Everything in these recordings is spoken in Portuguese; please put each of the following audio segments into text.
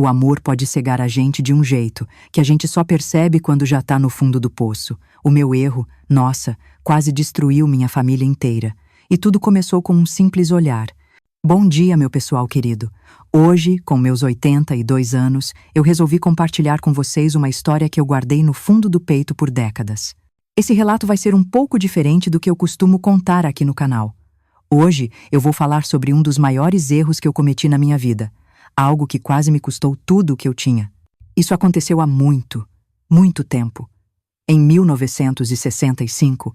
O amor pode cegar a gente de um jeito que a gente só percebe quando já tá no fundo do poço. O meu erro, nossa, quase destruiu minha família inteira. E tudo começou com um simples olhar. Bom dia, meu pessoal querido. Hoje, com meus 82 anos, eu resolvi compartilhar com vocês uma história que eu guardei no fundo do peito por décadas. Esse relato vai ser um pouco diferente do que eu costumo contar aqui no canal. Hoje, eu vou falar sobre um dos maiores erros que eu cometi na minha vida. Algo que quase me custou tudo o que eu tinha. Isso aconteceu há muito, muito tempo. Em 1965,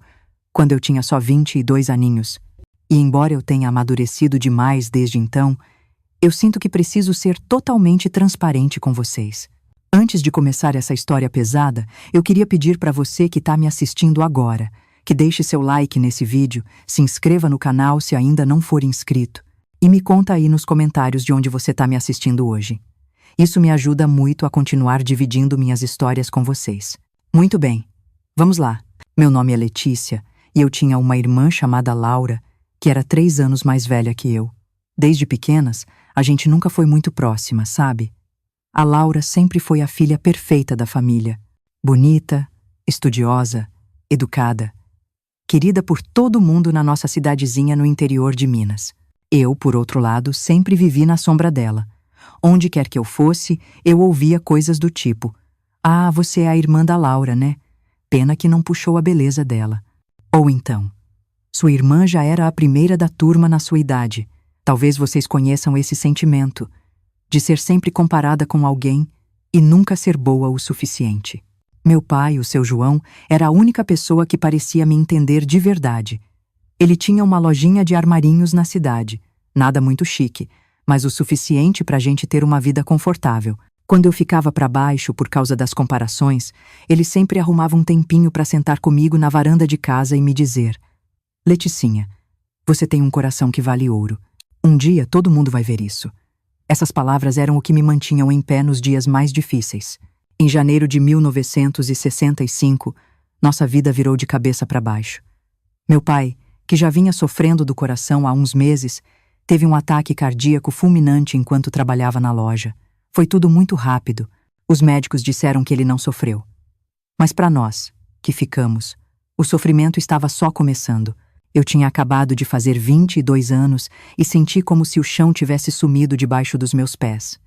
quando eu tinha só 22 aninhos. E embora eu tenha amadurecido demais desde então, eu sinto que preciso ser totalmente transparente com vocês. Antes de começar essa história pesada, eu queria pedir para você que está me assistindo agora, que deixe seu like nesse vídeo, se inscreva no canal se ainda não for inscrito, e me conta aí nos comentários de onde você está me assistindo hoje. Isso me ajuda muito a continuar dividindo minhas histórias com vocês. Muito bem, vamos lá. Meu nome é Letícia e eu tinha uma irmã chamada Laura, que era 3 anos mais velha que eu. Desde pequenas, a gente nunca foi muito próxima, sabe? A Laura sempre foi a filha perfeita da família. Bonita, estudiosa, educada. Querida por todo mundo na nossa cidadezinha no interior de Minas. Eu, por outro lado, sempre vivi na sombra dela. Onde quer que eu fosse, eu ouvia coisas do tipo: "Ah, você é a irmã da Laura, né? Pena que não puxou a beleza dela." Ou então: "Sua irmã já era a primeira da turma na sua idade." Talvez vocês conheçam esse sentimento, de ser sempre comparada com alguém e nunca ser boa o suficiente. Meu pai, o seu João, era a única pessoa que parecia me entender de verdade. Ele tinha uma lojinha de armarinhos na cidade, nada muito chique, mas o suficiente para a gente ter uma vida confortável. Quando eu ficava para baixo por causa das comparações, ele sempre arrumava um tempinho para sentar comigo na varanda de casa e me dizer: "Leticinha, você tem um coração que vale ouro. Um dia todo mundo vai ver isso." Essas palavras eram o que me mantinham em pé nos dias mais difíceis. Em janeiro de 1965, nossa vida virou de cabeça para baixo. Meu pai, que já vinha sofrendo do coração há uns meses, teve um ataque cardíaco fulminante enquanto trabalhava na loja. Foi tudo muito rápido. Os médicos disseram que ele não sofreu. Mas para nós, que ficamos, o sofrimento estava só começando. Eu tinha acabado de fazer 22 anos e senti como se o chão tivesse sumido debaixo dos meus pés.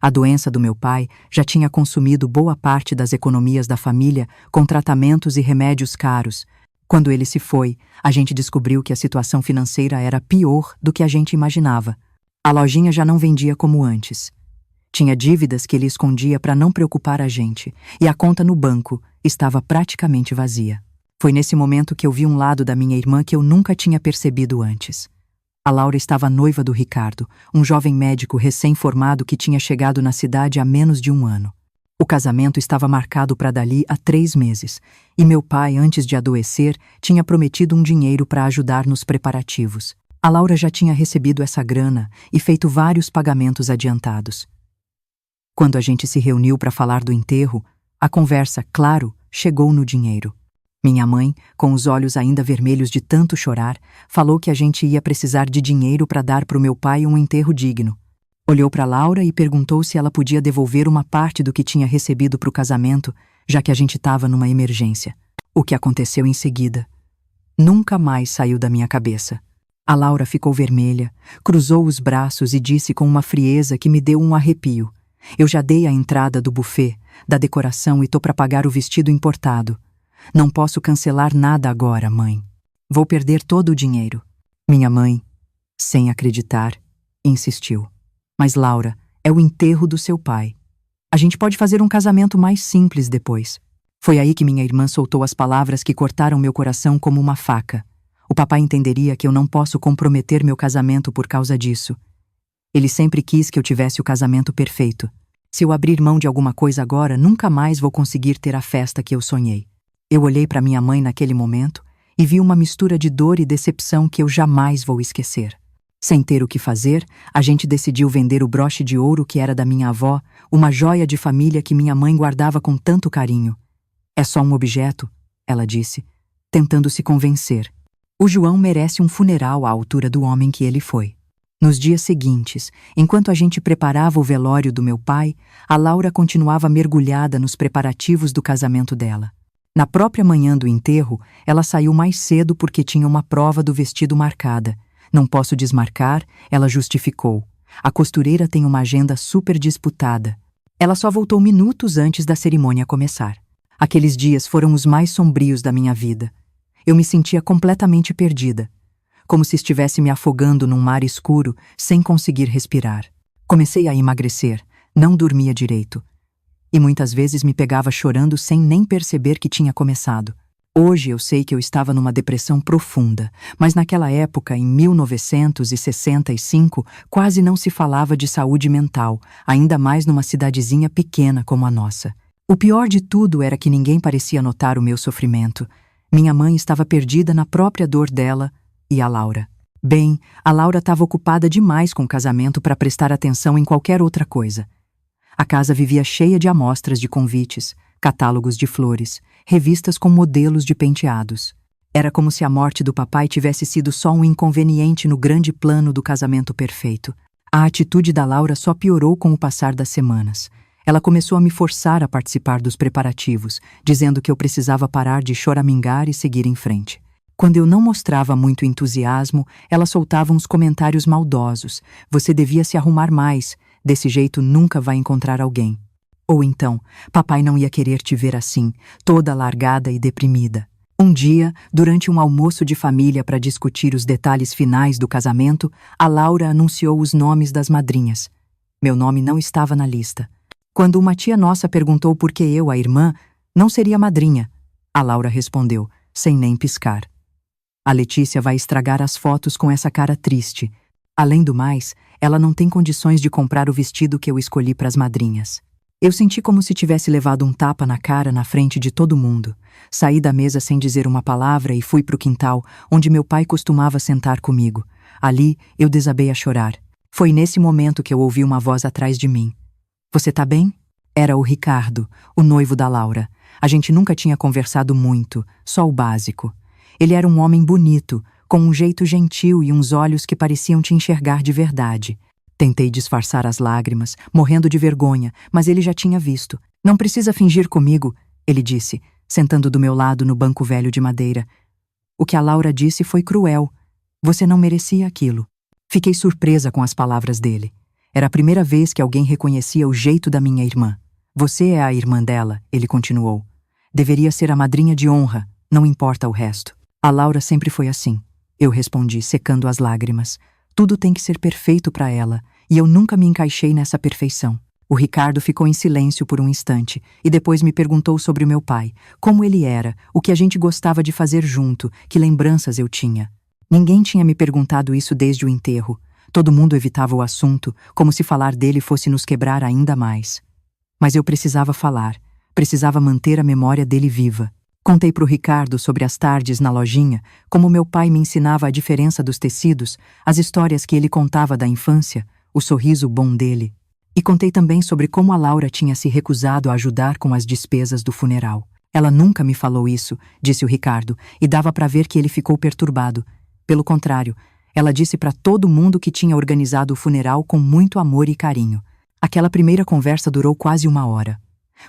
A doença do meu pai já tinha consumido boa parte das economias da família com tratamentos e remédios caros. Quando ele se foi, a gente descobriu que a situação financeira era pior do que a gente imaginava. A lojinha já não vendia como antes. Tinha dívidas que ele escondia para não preocupar a gente, e a conta no banco estava praticamente vazia. Foi nesse momento que eu vi um lado da minha irmã que eu nunca tinha percebido antes. A Laura estava noiva do Ricardo, um jovem médico recém-formado que tinha chegado na cidade há menos de um ano. O casamento estava marcado para dali a 3 meses, e meu pai, antes de adoecer, tinha prometido um dinheiro para ajudar nos preparativos. A Laura já tinha recebido essa grana e feito vários pagamentos adiantados. Quando a gente se reuniu para falar do enterro, a conversa, claro, chegou no dinheiro. Minha mãe, com os olhos ainda vermelhos de tanto chorar, falou que a gente ia precisar de dinheiro para dar para o meu pai um enterro digno. Olhou para Laura e perguntou se ela podia devolver uma parte do que tinha recebido para o casamento, já que a gente estava numa emergência. O que aconteceu em seguida nunca mais saiu da minha cabeça. A Laura ficou vermelha, cruzou os braços e disse com uma frieza que me deu um arrepio: "Eu já dei a entrada do buffet, da decoração e tô para pagar o vestido importado. Não posso cancelar nada agora, mãe. Vou perder todo o dinheiro." Minha mãe, sem acreditar, insistiu: "Mas Laura, é o enterro do seu pai. A gente pode fazer um casamento mais simples depois." Foi aí que minha irmã soltou as palavras que cortaram meu coração como uma faca. O papai entenderia que eu não posso comprometer meu casamento por causa disso. Ele sempre quis que eu tivesse o casamento perfeito. Se eu abrir mão de alguma coisa agora, nunca mais vou conseguir ter a festa que eu sonhei. Eu olhei para minha mãe naquele momento e vi uma mistura de dor e decepção que eu jamais vou esquecer. Sem ter o que fazer, a gente decidiu vender o broche de ouro que era da minha avó, uma joia de família que minha mãe guardava com tanto carinho. "É só um objeto," ela disse, tentando se convencer. "O João merece um funeral à altura do homem que ele foi." Nos dias seguintes, enquanto a gente preparava o velório do meu pai, a Laura continuava mergulhada nos preparativos do casamento dela. Na própria manhã do enterro, ela saiu mais cedo porque tinha uma prova do vestido marcada. Não posso desmarcar, ela justificou. A costureira tem uma agenda super disputada. Ela só voltou minutos antes da cerimônia começar. Aqueles dias foram os mais sombrios da minha vida. Eu me sentia completamente perdida, como se estivesse me afogando num mar escuro, sem conseguir respirar. Comecei a emagrecer, não dormia direito. E muitas vezes me pegava chorando sem nem perceber que tinha começado. Hoje eu sei que eu estava numa depressão profunda, mas naquela época, em 1965, quase não se falava de saúde mental, ainda mais numa cidadezinha pequena como a nossa. O pior de tudo era que ninguém parecia notar o meu sofrimento. Minha mãe estava perdida na própria dor dela e a Laura. Bem, a Laura estava ocupada demais com o casamento para prestar atenção em qualquer outra coisa. A casa vivia cheia de amostras de convites, catálogos de flores, revistas com modelos de penteados. Era como se a morte do papai tivesse sido só um inconveniente no grande plano do casamento perfeito. A atitude da Laura só piorou com o passar das semanas. Ela começou a me forçar a participar dos preparativos, dizendo que eu precisava parar de choramingar e seguir em frente. Quando eu não mostrava muito entusiasmo, ela soltava uns comentários maldosos. Você devia se arrumar mais, desse jeito nunca vai encontrar alguém. Ou então, papai não ia querer te ver assim, toda largada e deprimida. Um dia, durante um almoço de família para discutir os detalhes finais do casamento, a Laura anunciou os nomes das madrinhas. Meu nome não estava na lista. Quando uma tia nossa perguntou por que eu, a irmã, não seria madrinha, a Laura respondeu, sem nem piscar. A Letícia vai estragar as fotos com essa cara triste. Além do mais, ela não tem condições de comprar o vestido que eu escolhi para as madrinhas. Eu senti como se tivesse levado um tapa na cara na frente de todo mundo. Saí da mesa sem dizer uma palavra e fui para o quintal, onde meu pai costumava sentar comigo. Ali, eu desabei a chorar. Foi nesse momento que eu ouvi uma voz atrás de mim. Você tá bem? Era o Ricardo, o noivo da Laura. A gente nunca tinha conversado muito, só o básico. Ele era um homem bonito, com um jeito gentil e uns olhos que pareciam te enxergar de verdade. Tentei disfarçar as lágrimas, morrendo de vergonha, mas ele já tinha visto. Não precisa fingir comigo, ele disse, sentando do meu lado no banco velho de madeira. O que a Laura disse foi cruel. Você não merecia aquilo. Fiquei surpresa com as palavras dele. Era a primeira vez que alguém reconhecia o jeito da minha irmã. Você é a irmã dela, ele continuou. Deveria ser a madrinha de honra, não importa o resto. A Laura sempre foi assim, eu respondi, secando as lágrimas. Tudo tem que ser perfeito para ela, e eu nunca me encaixei nessa perfeição. O Ricardo ficou em silêncio por um instante, e depois me perguntou sobre o meu pai, como ele era, o que a gente gostava de fazer junto, que lembranças eu tinha. Ninguém tinha me perguntado isso desde o enterro. Todo mundo evitava o assunto, como se falar dele fosse nos quebrar ainda mais. Mas eu precisava falar, precisava manter a memória dele viva. Contei para o Ricardo sobre as tardes na lojinha, como meu pai me ensinava a diferença dos tecidos, as histórias que ele contava da infância, o sorriso bom dele. E contei também sobre como a Laura tinha se recusado a ajudar com as despesas do funeral. Ela nunca me falou isso, disse o Ricardo, e dava para ver que ele ficou perturbado. Pelo contrário, ela disse para todo mundo que tinha organizado o funeral com muito amor e carinho. Aquela primeira conversa durou quase 1 hora.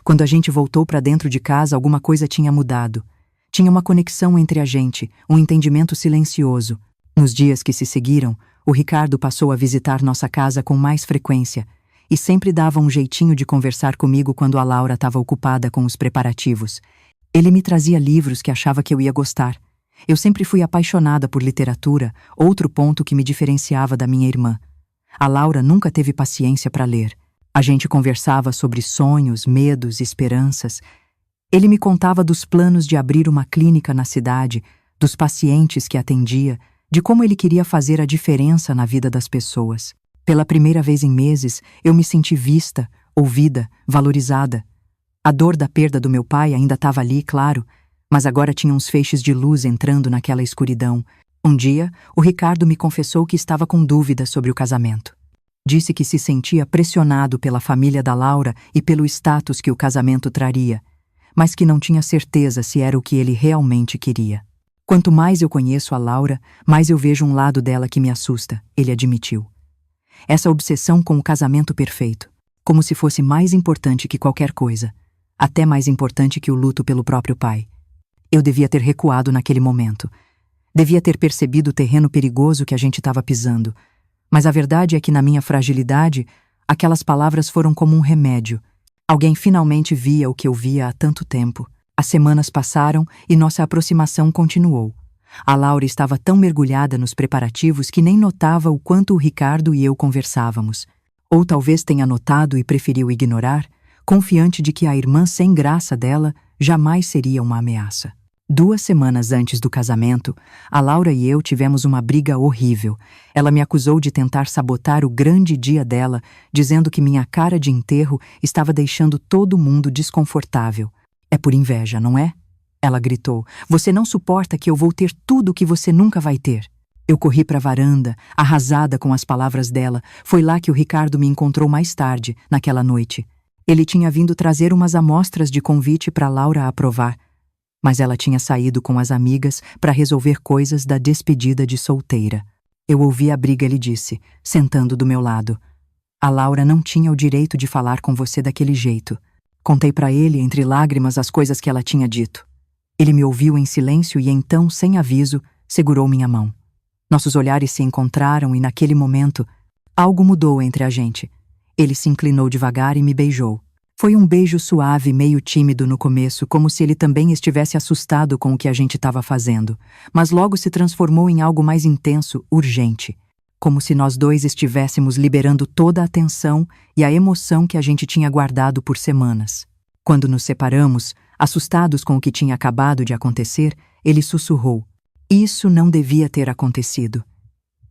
Quando a gente voltou para dentro de casa, alguma coisa tinha mudado. Tinha uma conexão entre a gente, um entendimento silencioso. Nos dias que se seguiram, o Ricardo passou a visitar nossa casa com mais frequência e sempre dava um jeitinho de conversar comigo quando a Laura estava ocupada com os preparativos. Ele me trazia livros que achava que eu ia gostar. Eu sempre fui apaixonada por literatura, outro ponto que me diferenciava da minha irmã. A Laura nunca teve paciência para ler. A gente conversava sobre sonhos, medos, esperanças. Ele me contava dos planos de abrir uma clínica na cidade, dos pacientes que atendia, de como ele queria fazer a diferença na vida das pessoas. Pela primeira vez em meses, eu me senti vista, ouvida, valorizada. A dor da perda do meu pai ainda estava ali, claro, mas agora tinha uns feixes de luz entrando naquela escuridão. Um dia, o Ricardo me confessou que estava com dúvidas sobre o casamento. Disse que se sentia pressionado pela família da Laura e pelo status que o casamento traria, mas que não tinha certeza se era o que ele realmente queria. Quanto mais eu conheço a Laura, mais eu vejo um lado dela que me assusta, ele admitiu. Essa obsessão com o casamento perfeito, como se fosse mais importante que qualquer coisa, até mais importante que o luto pelo próprio pai. Eu devia ter recuado naquele momento. Devia ter percebido o terreno perigoso que a gente estava pisando. Mas a verdade é que na minha fragilidade, aquelas palavras foram como um remédio. Alguém finalmente via o que eu via há tanto tempo. As semanas passaram e nossa aproximação continuou. A Laura estava tão mergulhada nos preparativos que nem notava o quanto o Ricardo e eu conversávamos. Ou talvez tenha notado e preferiu ignorar, confiante de que a irmã sem graça dela jamais seria uma ameaça. 2 semanas antes do casamento, a Laura e eu tivemos uma briga horrível. Ela me acusou de tentar sabotar o grande dia dela, dizendo que minha cara de enterro estava deixando todo mundo desconfortável. É por inveja, não é? Ela gritou. Você não suporta que eu vou ter tudo o que você nunca vai ter. Eu corri para a varanda, arrasada com as palavras dela. Foi lá que o Ricardo me encontrou mais tarde, naquela noite. Ele tinha vindo trazer umas amostras de convite para Laura aprovar, mas ela tinha saído com as amigas para resolver coisas da despedida de solteira. Eu ouvi a briga, ele disse, sentando do meu lado. A Laura não tinha o direito de falar com você daquele jeito. Contei para ele, entre lágrimas, as coisas que ela tinha dito. Ele me ouviu em silêncio e então, sem aviso, segurou minha mão. Nossos olhares se encontraram e, naquele momento, algo mudou entre a gente. Ele se inclinou devagar e me beijou. Foi um beijo suave, meio tímido no começo, como se ele também estivesse assustado com o que a gente estava fazendo, mas logo se transformou em algo mais intenso, urgente, como se nós dois estivéssemos liberando toda a tensão e a emoção que a gente tinha guardado por semanas. Quando nos separamos, assustados com o que tinha acabado de acontecer, ele sussurrou: "Isso não devia ter acontecido.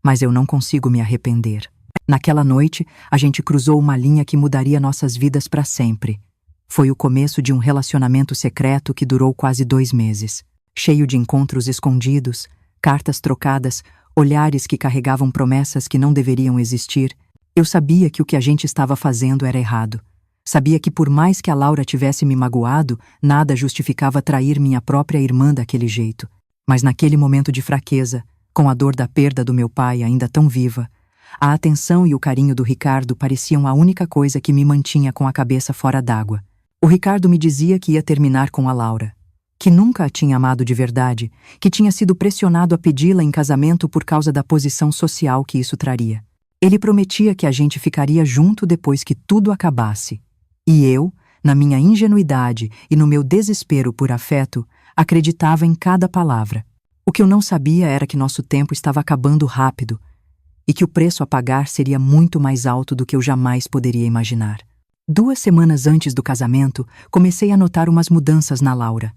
Mas eu não consigo me arrepender." Naquela noite, a gente cruzou uma linha que mudaria nossas vidas para sempre. Foi o começo de um relacionamento secreto que durou quase 2 meses, cheio de encontros escondidos, cartas trocadas, olhares que carregavam promessas que não deveriam existir. Eu sabia que o que a gente estava fazendo era errado. Sabia que por mais que a Laura tivesse me magoado, nada justificava trair minha própria irmã daquele jeito. Mas naquele momento de fraqueza, com a dor da perda do meu pai ainda tão viva, a atenção e o carinho do Ricardo pareciam a única coisa que me mantinha com a cabeça fora d'água. O Ricardo me dizia que ia terminar com a Laura, que nunca a tinha amado de verdade, que tinha sido pressionado a pedi-la em casamento por causa da posição social que isso traria. Ele prometia que a gente ficaria junto depois que tudo acabasse. E eu, na minha ingenuidade e no meu desespero por afeto, acreditava em cada palavra. O que eu não sabia era que nosso tempo estava acabando rápido, e que o preço a pagar seria muito mais alto do que eu jamais poderia imaginar. 2 semanas antes do casamento, comecei a notar umas mudanças na Laura.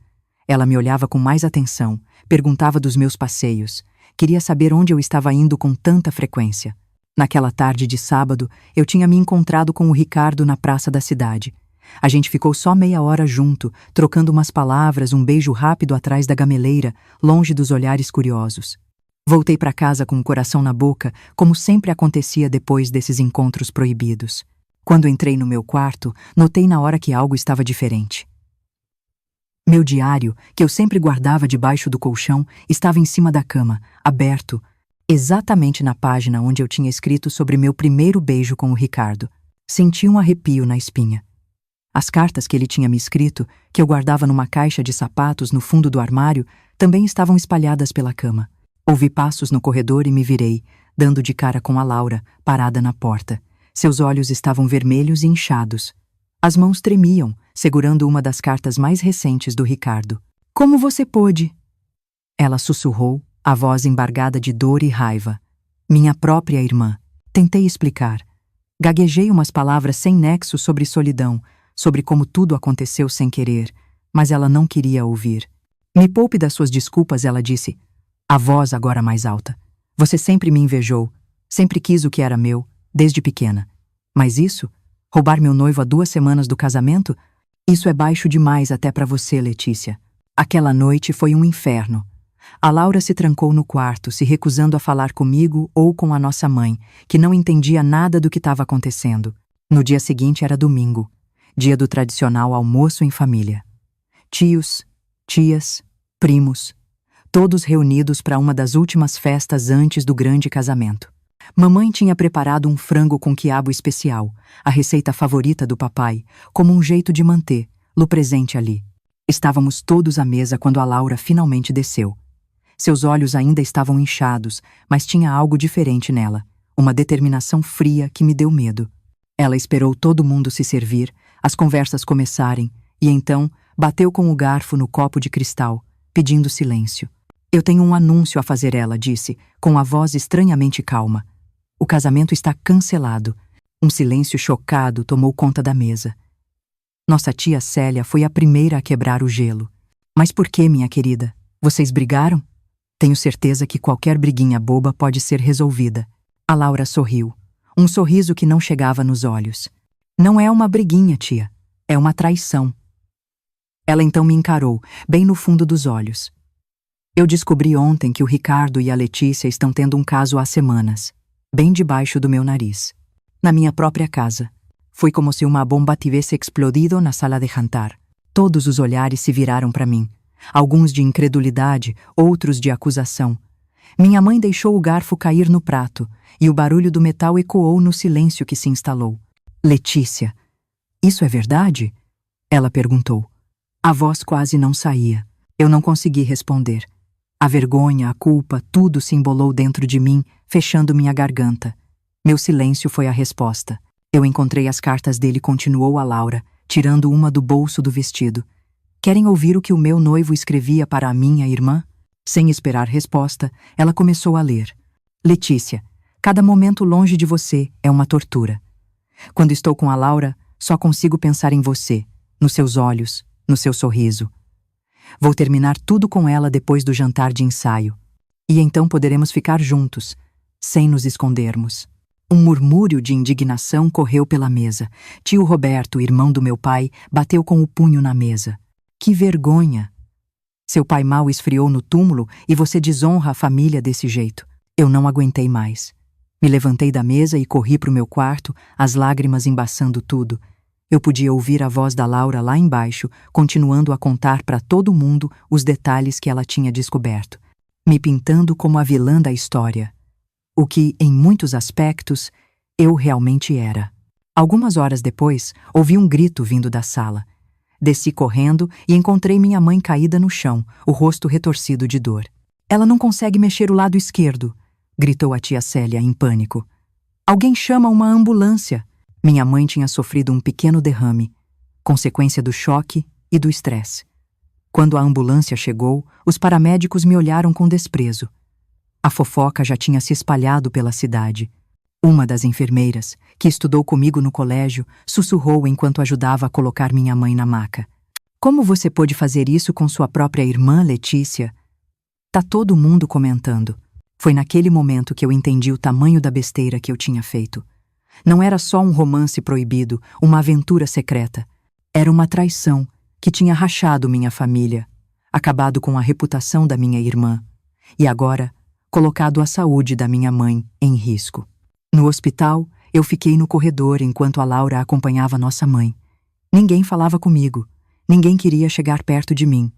Ela me olhava com mais atenção, perguntava dos meus passeios, queria saber onde eu estava indo com tanta frequência. Naquela tarde de sábado, eu tinha me encontrado com o Ricardo na praça da cidade. A gente ficou só meia hora junto, trocando umas palavras, um beijo rápido atrás da gameleira, longe dos olhares curiosos. Voltei para casa com o coração na boca, como sempre acontecia depois desses encontros proibidos. Quando entrei no meu quarto, notei na hora que algo estava diferente. Meu diário, que eu sempre guardava debaixo do colchão, estava em cima da cama, aberto, exatamente na página onde eu tinha escrito sobre meu primeiro beijo com o Ricardo. Senti um arrepio na espinha. As cartas que ele tinha me escrito, que eu guardava numa caixa de sapatos no fundo do armário, também estavam espalhadas pela cama. Ouvi passos no corredor e me virei, dando de cara com a Laura, parada na porta. Seus olhos estavam vermelhos e inchados. As mãos tremiam, segurando uma das cartas mais recentes do Ricardo. "Como você pôde?" Ela sussurrou, a voz embargada de dor e raiva. "Minha própria irmã." Tentei explicar. Gaguejei umas palavras sem nexo sobre solidão, sobre como tudo aconteceu sem querer, mas ela não queria ouvir. "Me poupe das suas desculpas", ela disse, a voz agora mais alta. "Você sempre me invejou, sempre quis o que era meu, desde pequena. Mas isso, roubar meu noivo a 2 semanas do casamento, isso é baixo demais até para você, Letícia." Aquela noite foi um inferno. A Laura se trancou no quarto, se recusando a falar comigo ou com a nossa mãe, que não entendia nada do que estava acontecendo. No dia seguinte era domingo, dia do tradicional almoço em família. Tios, tias, primos, todos reunidos para uma das últimas festas antes do grande casamento. Mamãe tinha preparado um frango com quiabo especial, a receita favorita do papai, como um jeito de manter-lo presente ali. Estávamos todos à mesa quando a Laura finalmente desceu. Seus olhos ainda estavam inchados, mas tinha algo diferente nela, uma determinação fria que me deu medo. Ela esperou todo mundo se servir, as conversas começarem, e então bateu com o garfo no copo de cristal, pedindo silêncio. Eu tenho um anúncio a fazer, ela disse, com a voz estranhamente calma. O casamento está cancelado. Um silêncio chocado tomou conta da mesa. Nossa tia Célia foi a primeira a quebrar o gelo. Mas por que, minha querida? Vocês brigaram? Tenho certeza que qualquer briguinha boba pode ser resolvida. A Laura sorriu, um sorriso que não chegava nos olhos. Não é uma briguinha, tia. É uma traição. Ela então me encarou, bem no fundo dos olhos. Eu descobri ontem que o Ricardo e a Letícia estão tendo um caso há semanas, bem debaixo do meu nariz. Na minha própria casa. Foi como se uma bomba tivesse explodido na sala de jantar. Todos os olhares se viraram para mim. Alguns de incredulidade, outros de acusação. Minha mãe deixou o garfo cair no prato, e o barulho do metal ecoou no silêncio que se instalou. Letícia, isso é verdade? Ela perguntou. A voz quase não saía. Eu não consegui responder. A vergonha, a culpa, tudo se embolou dentro de mim, fechando minha garganta. Meu silêncio foi a resposta. Eu encontrei as cartas dele, continuou a Laura, tirando uma do bolso do vestido. Querem ouvir o que o meu noivo escrevia para a minha irmã? Sem esperar resposta, ela começou a ler. Letícia, cada momento longe de você é uma tortura. Quando estou com a Laura, só consigo pensar em você, nos seus olhos, no seu sorriso. Vou terminar tudo com ela depois do jantar de ensaio. E então poderemos ficar juntos, sem nos escondermos. Um murmúrio de indignação correu pela mesa. Tio Roberto, irmão do meu pai, bateu com o punho na mesa. Que vergonha! Seu pai mal esfriou no túmulo e você desonra a família desse jeito. Eu não aguentei mais. Me levantei da mesa e corri para o meu quarto, as lágrimas embaçando tudo. Eu podia ouvir a voz da Laura lá embaixo, continuando a contar para todo mundo os detalhes que ela tinha descoberto, me pintando como a vilã da história. O que, em muitos aspectos, eu realmente era. Algumas horas depois, ouvi um grito vindo da sala. Desci correndo e encontrei minha mãe caída no chão, o rosto retorcido de dor. Ela não consegue mexer o lado esquerdo, gritou a tia Célia em pânico. Alguém chama uma ambulância. Minha mãe tinha sofrido um pequeno derrame, consequência do choque e do estresse. Quando a ambulância chegou, os paramédicos me olharam com desprezo. A fofoca já tinha se espalhado pela cidade. Uma das enfermeiras, que estudou comigo no colégio, sussurrou enquanto ajudava a colocar minha mãe na maca. Como você pôde fazer isso com sua própria irmã, Letícia? Tá todo mundo comentando. Foi naquele momento que eu entendi o tamanho da besteira que eu tinha feito. Não era só um romance proibido, uma aventura secreta. Era uma traição que tinha rachado minha família, acabado com a reputação da minha irmã e agora colocado a saúde da minha mãe em risco. No hospital, eu fiquei no corredor enquanto a Laura acompanhava nossa mãe. Ninguém falava comigo, ninguém queria chegar perto de mim.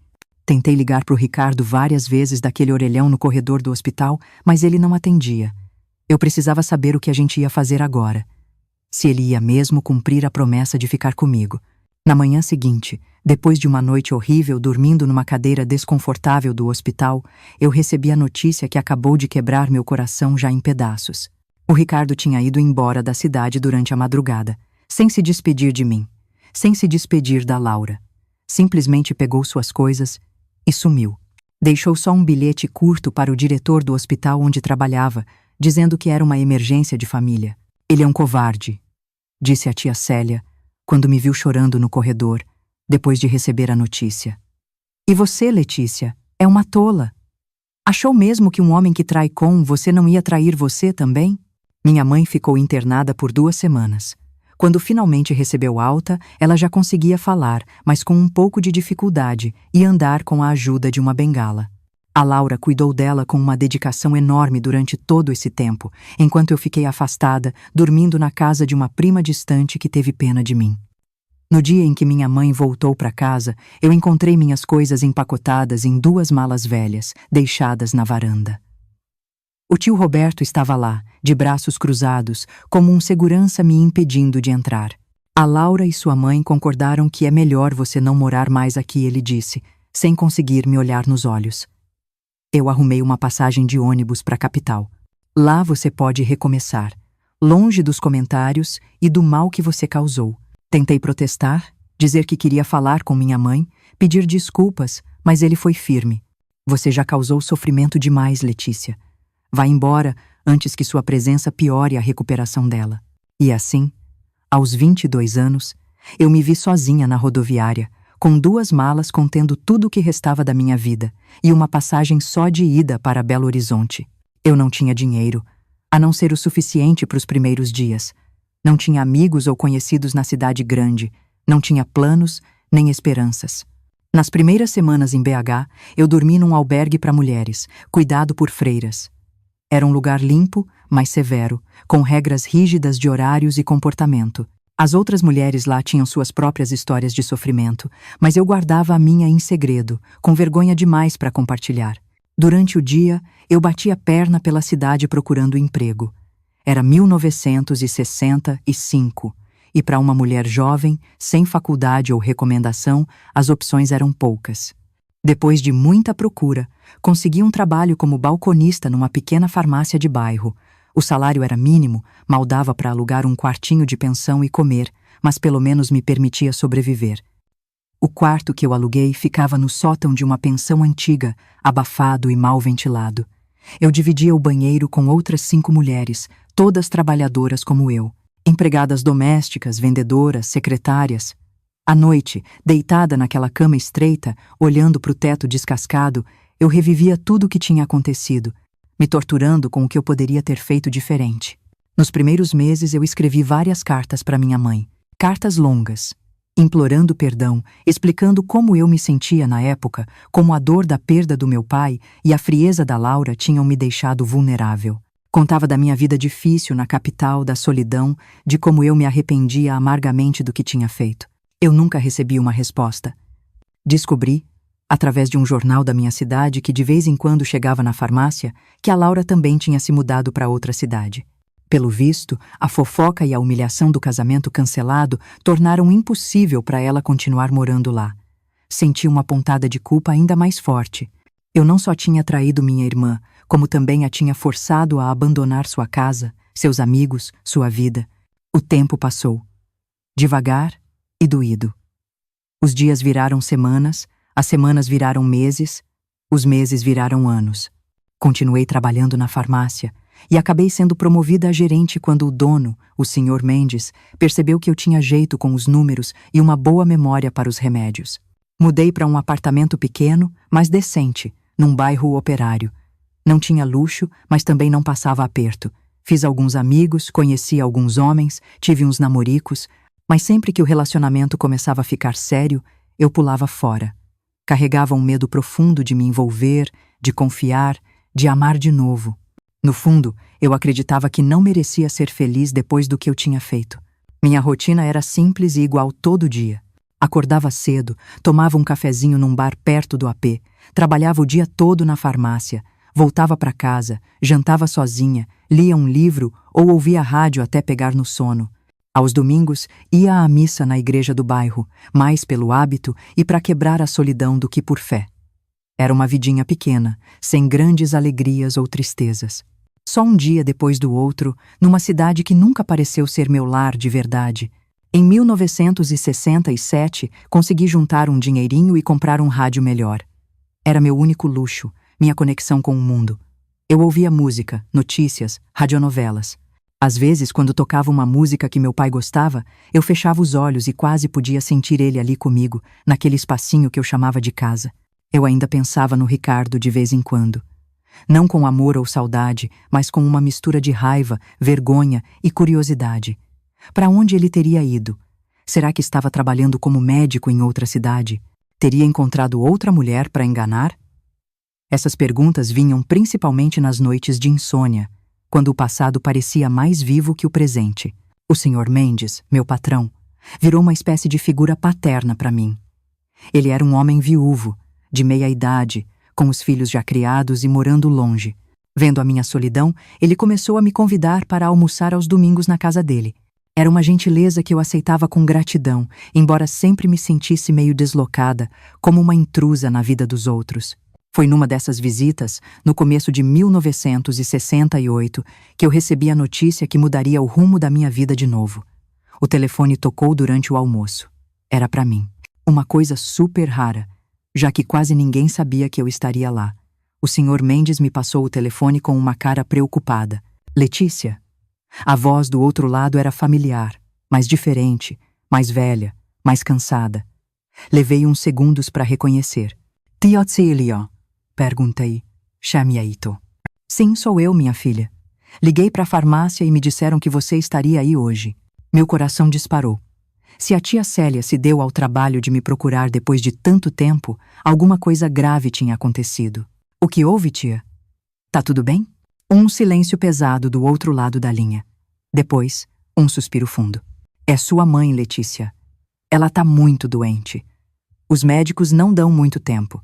Tentei ligar para o Ricardo várias vezes daquele orelhão no corredor do hospital, mas ele não atendia. Eu precisava saber o que a gente ia fazer agora. Se ele ia mesmo cumprir a promessa de ficar comigo. Na manhã seguinte, depois de uma noite horrível dormindo numa cadeira desconfortável do hospital, eu recebi a notícia que acabou de quebrar meu coração já em pedaços. O Ricardo tinha ido embora da cidade durante a madrugada, sem se despedir de mim, sem se despedir da Laura. Simplesmente pegou suas coisas e sumiu. Deixou só um bilhete curto para o diretor do hospital onde trabalhava, dizendo que era uma emergência de família. Ele é um covarde, disse a tia Célia, quando me viu chorando no corredor, depois de receber a notícia. E você, Letícia, é uma tola. Achou mesmo que um homem que trai com você não ia trair você também? Minha mãe ficou internada por 2 semanas. Quando finalmente recebeu alta, ela já conseguia falar, mas com um pouco de dificuldade, e andar com a ajuda de uma bengala. A Laura cuidou dela com uma dedicação enorme durante todo esse tempo, enquanto eu fiquei afastada, dormindo na casa de uma prima distante que teve pena de mim. No dia em que minha mãe voltou para casa, eu encontrei minhas coisas empacotadas em 2 malas velhas, deixadas na varanda. O tio Roberto estava lá, de braços cruzados, como um segurança me impedindo de entrar. A Laura e sua mãe concordaram que é melhor você não morar mais aqui, ele disse, sem conseguir me olhar nos olhos. Eu arrumei uma passagem de ônibus para a capital. Lá você pode recomeçar, longe dos comentários e do mal que você causou. Tentei protestar, dizer que queria falar com minha mãe, pedir desculpas, mas ele foi firme. Você já causou sofrimento demais, Letícia. Vá embora antes que sua presença piore a recuperação dela. E assim, aos 22 anos, eu me vi sozinha na rodoviária, com 2 malas contendo tudo o que restava da minha vida e uma passagem só de ida para Belo Horizonte. Eu não tinha dinheiro, a não ser o suficiente para os primeiros dias. Não tinha amigos ou conhecidos na cidade grande, não tinha planos nem esperanças. Nas primeiras semanas em BH, eu dormi num albergue para mulheres, cuidado por freiras. Era um lugar limpo, mas severo, com regras rígidas de horários e comportamento. As outras mulheres lá tinham suas próprias histórias de sofrimento, mas eu guardava a minha em segredo, com vergonha demais para compartilhar. Durante o dia, eu batia perna pela cidade procurando emprego. Era 1965, e para uma mulher jovem, sem faculdade ou recomendação, as opções eram poucas. Depois de muita procura, consegui um trabalho como balconista numa pequena farmácia de bairro. O salário era mínimo, mal dava para alugar um quartinho de pensão e comer, mas pelo menos me permitia sobreviver. O quarto que eu aluguei ficava no sótão de uma pensão antiga, abafado e mal ventilado. Eu dividia o banheiro com outras 5 mulheres, todas trabalhadoras como eu. Empregadas domésticas, vendedoras, secretárias. À noite, deitada naquela cama estreita, olhando para o teto descascado, eu revivia tudo o que tinha acontecido, me torturando com o que eu poderia ter feito diferente. Nos primeiros meses eu escrevi várias cartas para minha mãe, cartas longas, implorando perdão, explicando como eu me sentia na época, como a dor da perda do meu pai e a frieza da Laura tinham me deixado vulnerável. Contava da minha vida difícil na capital, da solidão, de como eu me arrependia amargamente do que tinha feito. Eu nunca recebi uma resposta. Descobri, através de um jornal da minha cidade que de vez em quando chegava na farmácia, que a Laura também tinha se mudado para outra cidade. Pelo visto, a fofoca e a humilhação do casamento cancelado tornaram impossível para ela continuar morando lá. Senti uma pontada de culpa ainda mais forte. Eu não só tinha traído minha irmã, como também a tinha forçado a abandonar sua casa, seus amigos, sua vida. O tempo passou. Devagar e doído. Os dias viraram semanas, as semanas viraram meses, os meses viraram anos. Continuei trabalhando na farmácia e acabei sendo promovida a gerente quando o dono, o Sr. Mendes, percebeu que eu tinha jeito com os números e uma boa memória para os remédios. Mudei para um apartamento pequeno, mas decente, num bairro operário. Não tinha luxo, mas também não passava aperto. Fiz alguns amigos, conheci alguns homens, tive uns namoricos, mas sempre que o relacionamento começava a ficar sério, eu pulava fora. Carregava um medo profundo de me envolver, de confiar, de amar de novo. No fundo, eu acreditava que não merecia ser feliz depois do que eu tinha feito. Minha rotina era simples e igual todo dia. Acordava cedo, tomava um cafezinho num bar perto do AP, trabalhava o dia todo na farmácia, voltava para casa, jantava sozinha, lia um livro ou ouvia rádio até pegar no sono. Aos domingos, ia à missa na igreja do bairro, mais pelo hábito e para quebrar a solidão do que por fé. Era uma vidinha pequena, sem grandes alegrias ou tristezas. Só um dia depois do outro, numa cidade que nunca pareceu ser meu lar de verdade. Em 1967, consegui juntar um dinheirinho e comprar um rádio melhor. Era meu único luxo, minha conexão com o mundo. Eu ouvia música, notícias, radionovelas. Às vezes, quando tocava uma música que meu pai gostava, eu fechava os olhos e quase podia sentir ele ali comigo, naquele espacinho que eu chamava de casa. Eu ainda pensava no Ricardo de vez em quando. Não com amor ou saudade, mas com uma mistura de raiva, vergonha e curiosidade. Para onde ele teria ido? Será que estava trabalhando como médico em outra cidade? Teria encontrado outra mulher para enganar? Essas perguntas vinham principalmente nas noites de insônia, quando o passado parecia mais vivo que o presente. O Sr. Mendes, meu patrão, virou uma espécie de figura paterna para mim. Ele era um homem viúvo, de meia idade, com os filhos já criados e morando longe. Vendo a minha solidão, ele começou a me convidar para almoçar aos domingos na casa dele. Era uma gentileza que eu aceitava com gratidão, embora sempre me sentisse meio deslocada, como uma intrusa na vida dos outros. Foi numa dessas visitas, no começo de 1968, que eu recebi a notícia que mudaria o rumo da minha vida de novo. O telefone tocou durante o almoço. Era para mim. Uma coisa super rara, já que quase ninguém sabia que eu estaria lá. O Sr. Mendes me passou o telefone com uma cara preocupada. Letícia? A voz do outro lado era familiar, mas diferente, mais velha, mais cansada. Levei uns segundos para reconhecer. Tia Cília? Perguntei. Chame-a-ito. Sim, sou eu, minha filha. Liguei para a farmácia e me disseram que você estaria aí hoje. Meu coração disparou. Se a tia Célia se deu ao trabalho de me procurar depois de tanto tempo, alguma coisa grave tinha acontecido. O que houve, tia? Tá tudo bem? Um silêncio pesado do outro lado da linha. Depois, um suspiro fundo. É sua mãe, Letícia. Ela tá muito doente. Os médicos não dão muito tempo.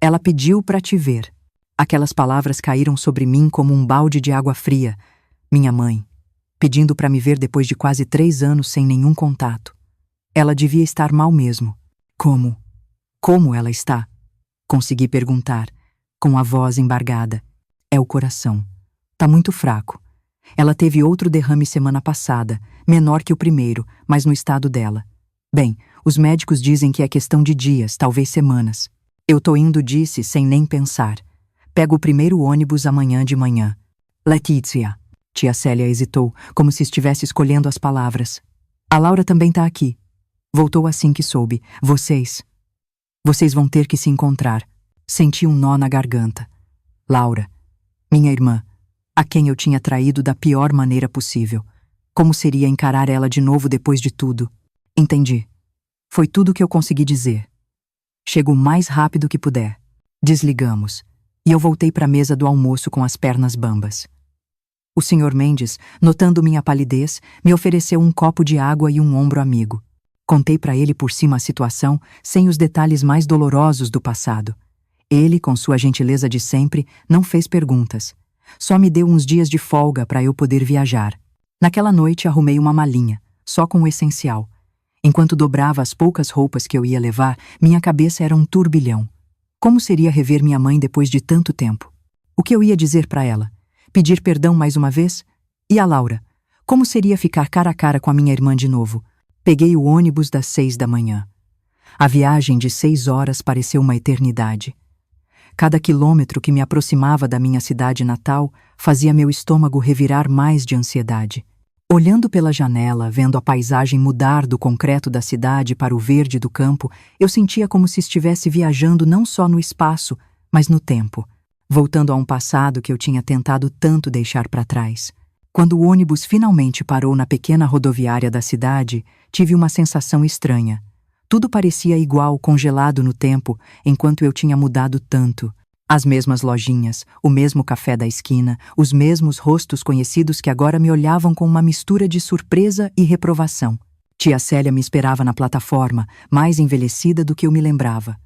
Ela pediu para te ver. Aquelas palavras caíram sobre mim como um balde de água fria. Minha mãe, pedindo para me ver depois de quase 3 anos sem nenhum contato. Ela devia estar mal mesmo. Como? Como ela está? Consegui perguntar, com a voz embargada. É o coração. Tá muito fraco. Ela teve outro derrame semana passada, menor que o primeiro, mas no estado dela. Bem, os médicos dizem que é questão de dias, talvez semanas. Eu tô indo, disse, sem nem pensar. Pego o primeiro ônibus amanhã de manhã. Letícia. Tia Célia hesitou, como se estivesse escolhendo as palavras. A Laura também tá aqui. Voltou assim que soube. Vocês vão ter que se encontrar. Senti um nó na garganta. Laura, minha irmã, a quem eu tinha traído da pior maneira possível. Como seria encarar ela de novo depois de tudo? Entendi. Foi tudo o que eu consegui dizer. Chego o mais rápido que puder. Desligamos, e eu voltei para a mesa do almoço com as pernas bambas. O Sr. Mendes, notando minha palidez, me ofereceu um copo de água e um ombro amigo. Contei para ele por cima a situação, sem os detalhes mais dolorosos do passado. Ele, com sua gentileza de sempre, não fez perguntas. Só me deu uns dias de folga para eu poder viajar. Naquela noite arrumei uma malinha, só com o essencial. Enquanto dobrava as poucas roupas que eu ia levar, minha cabeça era um turbilhão. Como seria rever minha mãe depois de tanto tempo? O que eu ia dizer para ela? Pedir perdão mais uma vez? E a Laura? Como seria ficar cara a cara com a minha irmã de novo? Peguei o ônibus das 6 da manhã. A viagem de 6 horas pareceu uma eternidade. Cada quilômetro que me aproximava da minha cidade natal fazia meu estômago revirar mais de ansiedade. Olhando pela janela, vendo a paisagem mudar do concreto da cidade para o verde do campo, eu sentia como se estivesse viajando não só no espaço, mas no tempo, voltando a um passado que eu tinha tentado tanto deixar para trás. Quando o ônibus finalmente parou na pequena rodoviária da cidade, tive uma sensação estranha. Tudo parecia igual, congelado no tempo, enquanto eu tinha mudado tanto. As mesmas lojinhas, o mesmo café da esquina, os mesmos rostos conhecidos que agora me olhavam com uma mistura de surpresa e reprovação. Tia Célia me esperava na plataforma, mais envelhecida do que eu me lembrava.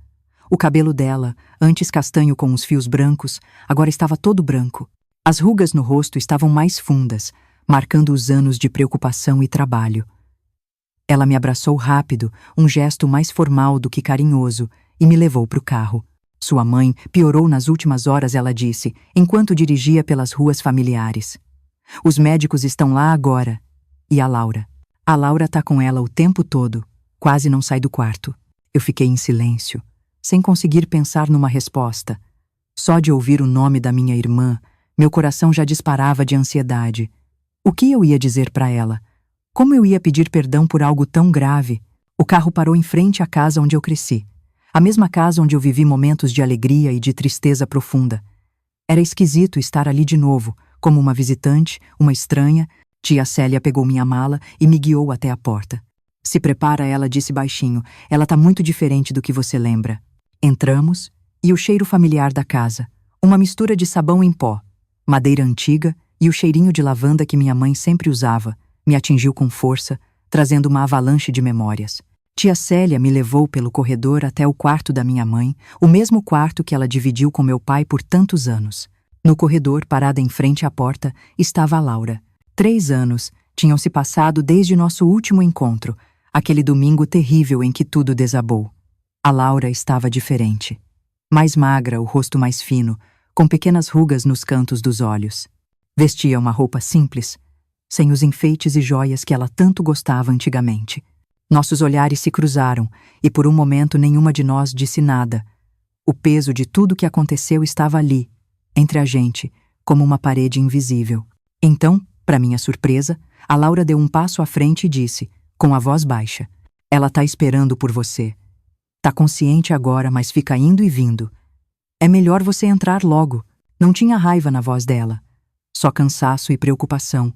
O cabelo dela, antes castanho com uns fios brancos, agora estava todo branco. As rugas no rosto estavam mais fundas, marcando os anos de preocupação e trabalho. Ela me abraçou rápido, um gesto mais formal do que carinhoso, e me levou para o carro. Sua mãe piorou nas últimas horas, ela disse, enquanto dirigia pelas ruas familiares. Os médicos estão lá agora. E a Laura? A Laura tá com ela o tempo todo. Quase não sai do quarto. Eu fiquei em silêncio, sem conseguir pensar numa resposta. Só de ouvir o nome da minha irmã, meu coração já disparava de ansiedade. O que eu ia dizer para ela? Como eu ia pedir perdão por algo tão grave? O carro parou em frente à casa onde eu cresci. A mesma casa onde eu vivi momentos de alegria e de tristeza profunda. Era esquisito estar ali de novo, como uma visitante, uma estranha. Tia Célia pegou minha mala e me guiou até a porta. Se prepara, ela disse baixinho. Ela tá muito diferente do que você lembra. Entramos, e o cheiro familiar da casa. Uma mistura de sabão em pó, madeira antiga e o cheirinho de lavanda que minha mãe sempre usava, me atingiu com força, trazendo uma avalanche de memórias. Tia Célia me levou pelo corredor até o quarto da minha mãe, o mesmo quarto que ela dividiu com meu pai por tantos anos. No corredor, parada em frente à porta, estava a Laura. 3 anos tinham se passado desde nosso último encontro, aquele domingo terrível em que tudo desabou. A Laura estava diferente. Mais magra, o rosto mais fino, com pequenas rugas nos cantos dos olhos. Vestia uma roupa simples, sem os enfeites e joias que ela tanto gostava antigamente. Nossos olhares se cruzaram e por um momento nenhuma de nós disse nada. O peso de tudo o que aconteceu estava ali, entre a gente, como uma parede invisível. Então, para minha surpresa, a Laura deu um passo à frente e disse, com a voz baixa: "Ela tá esperando por você. Tá consciente agora, mas fica indo e vindo. É melhor você entrar logo." Não tinha raiva na voz dela, só cansaço e preocupação.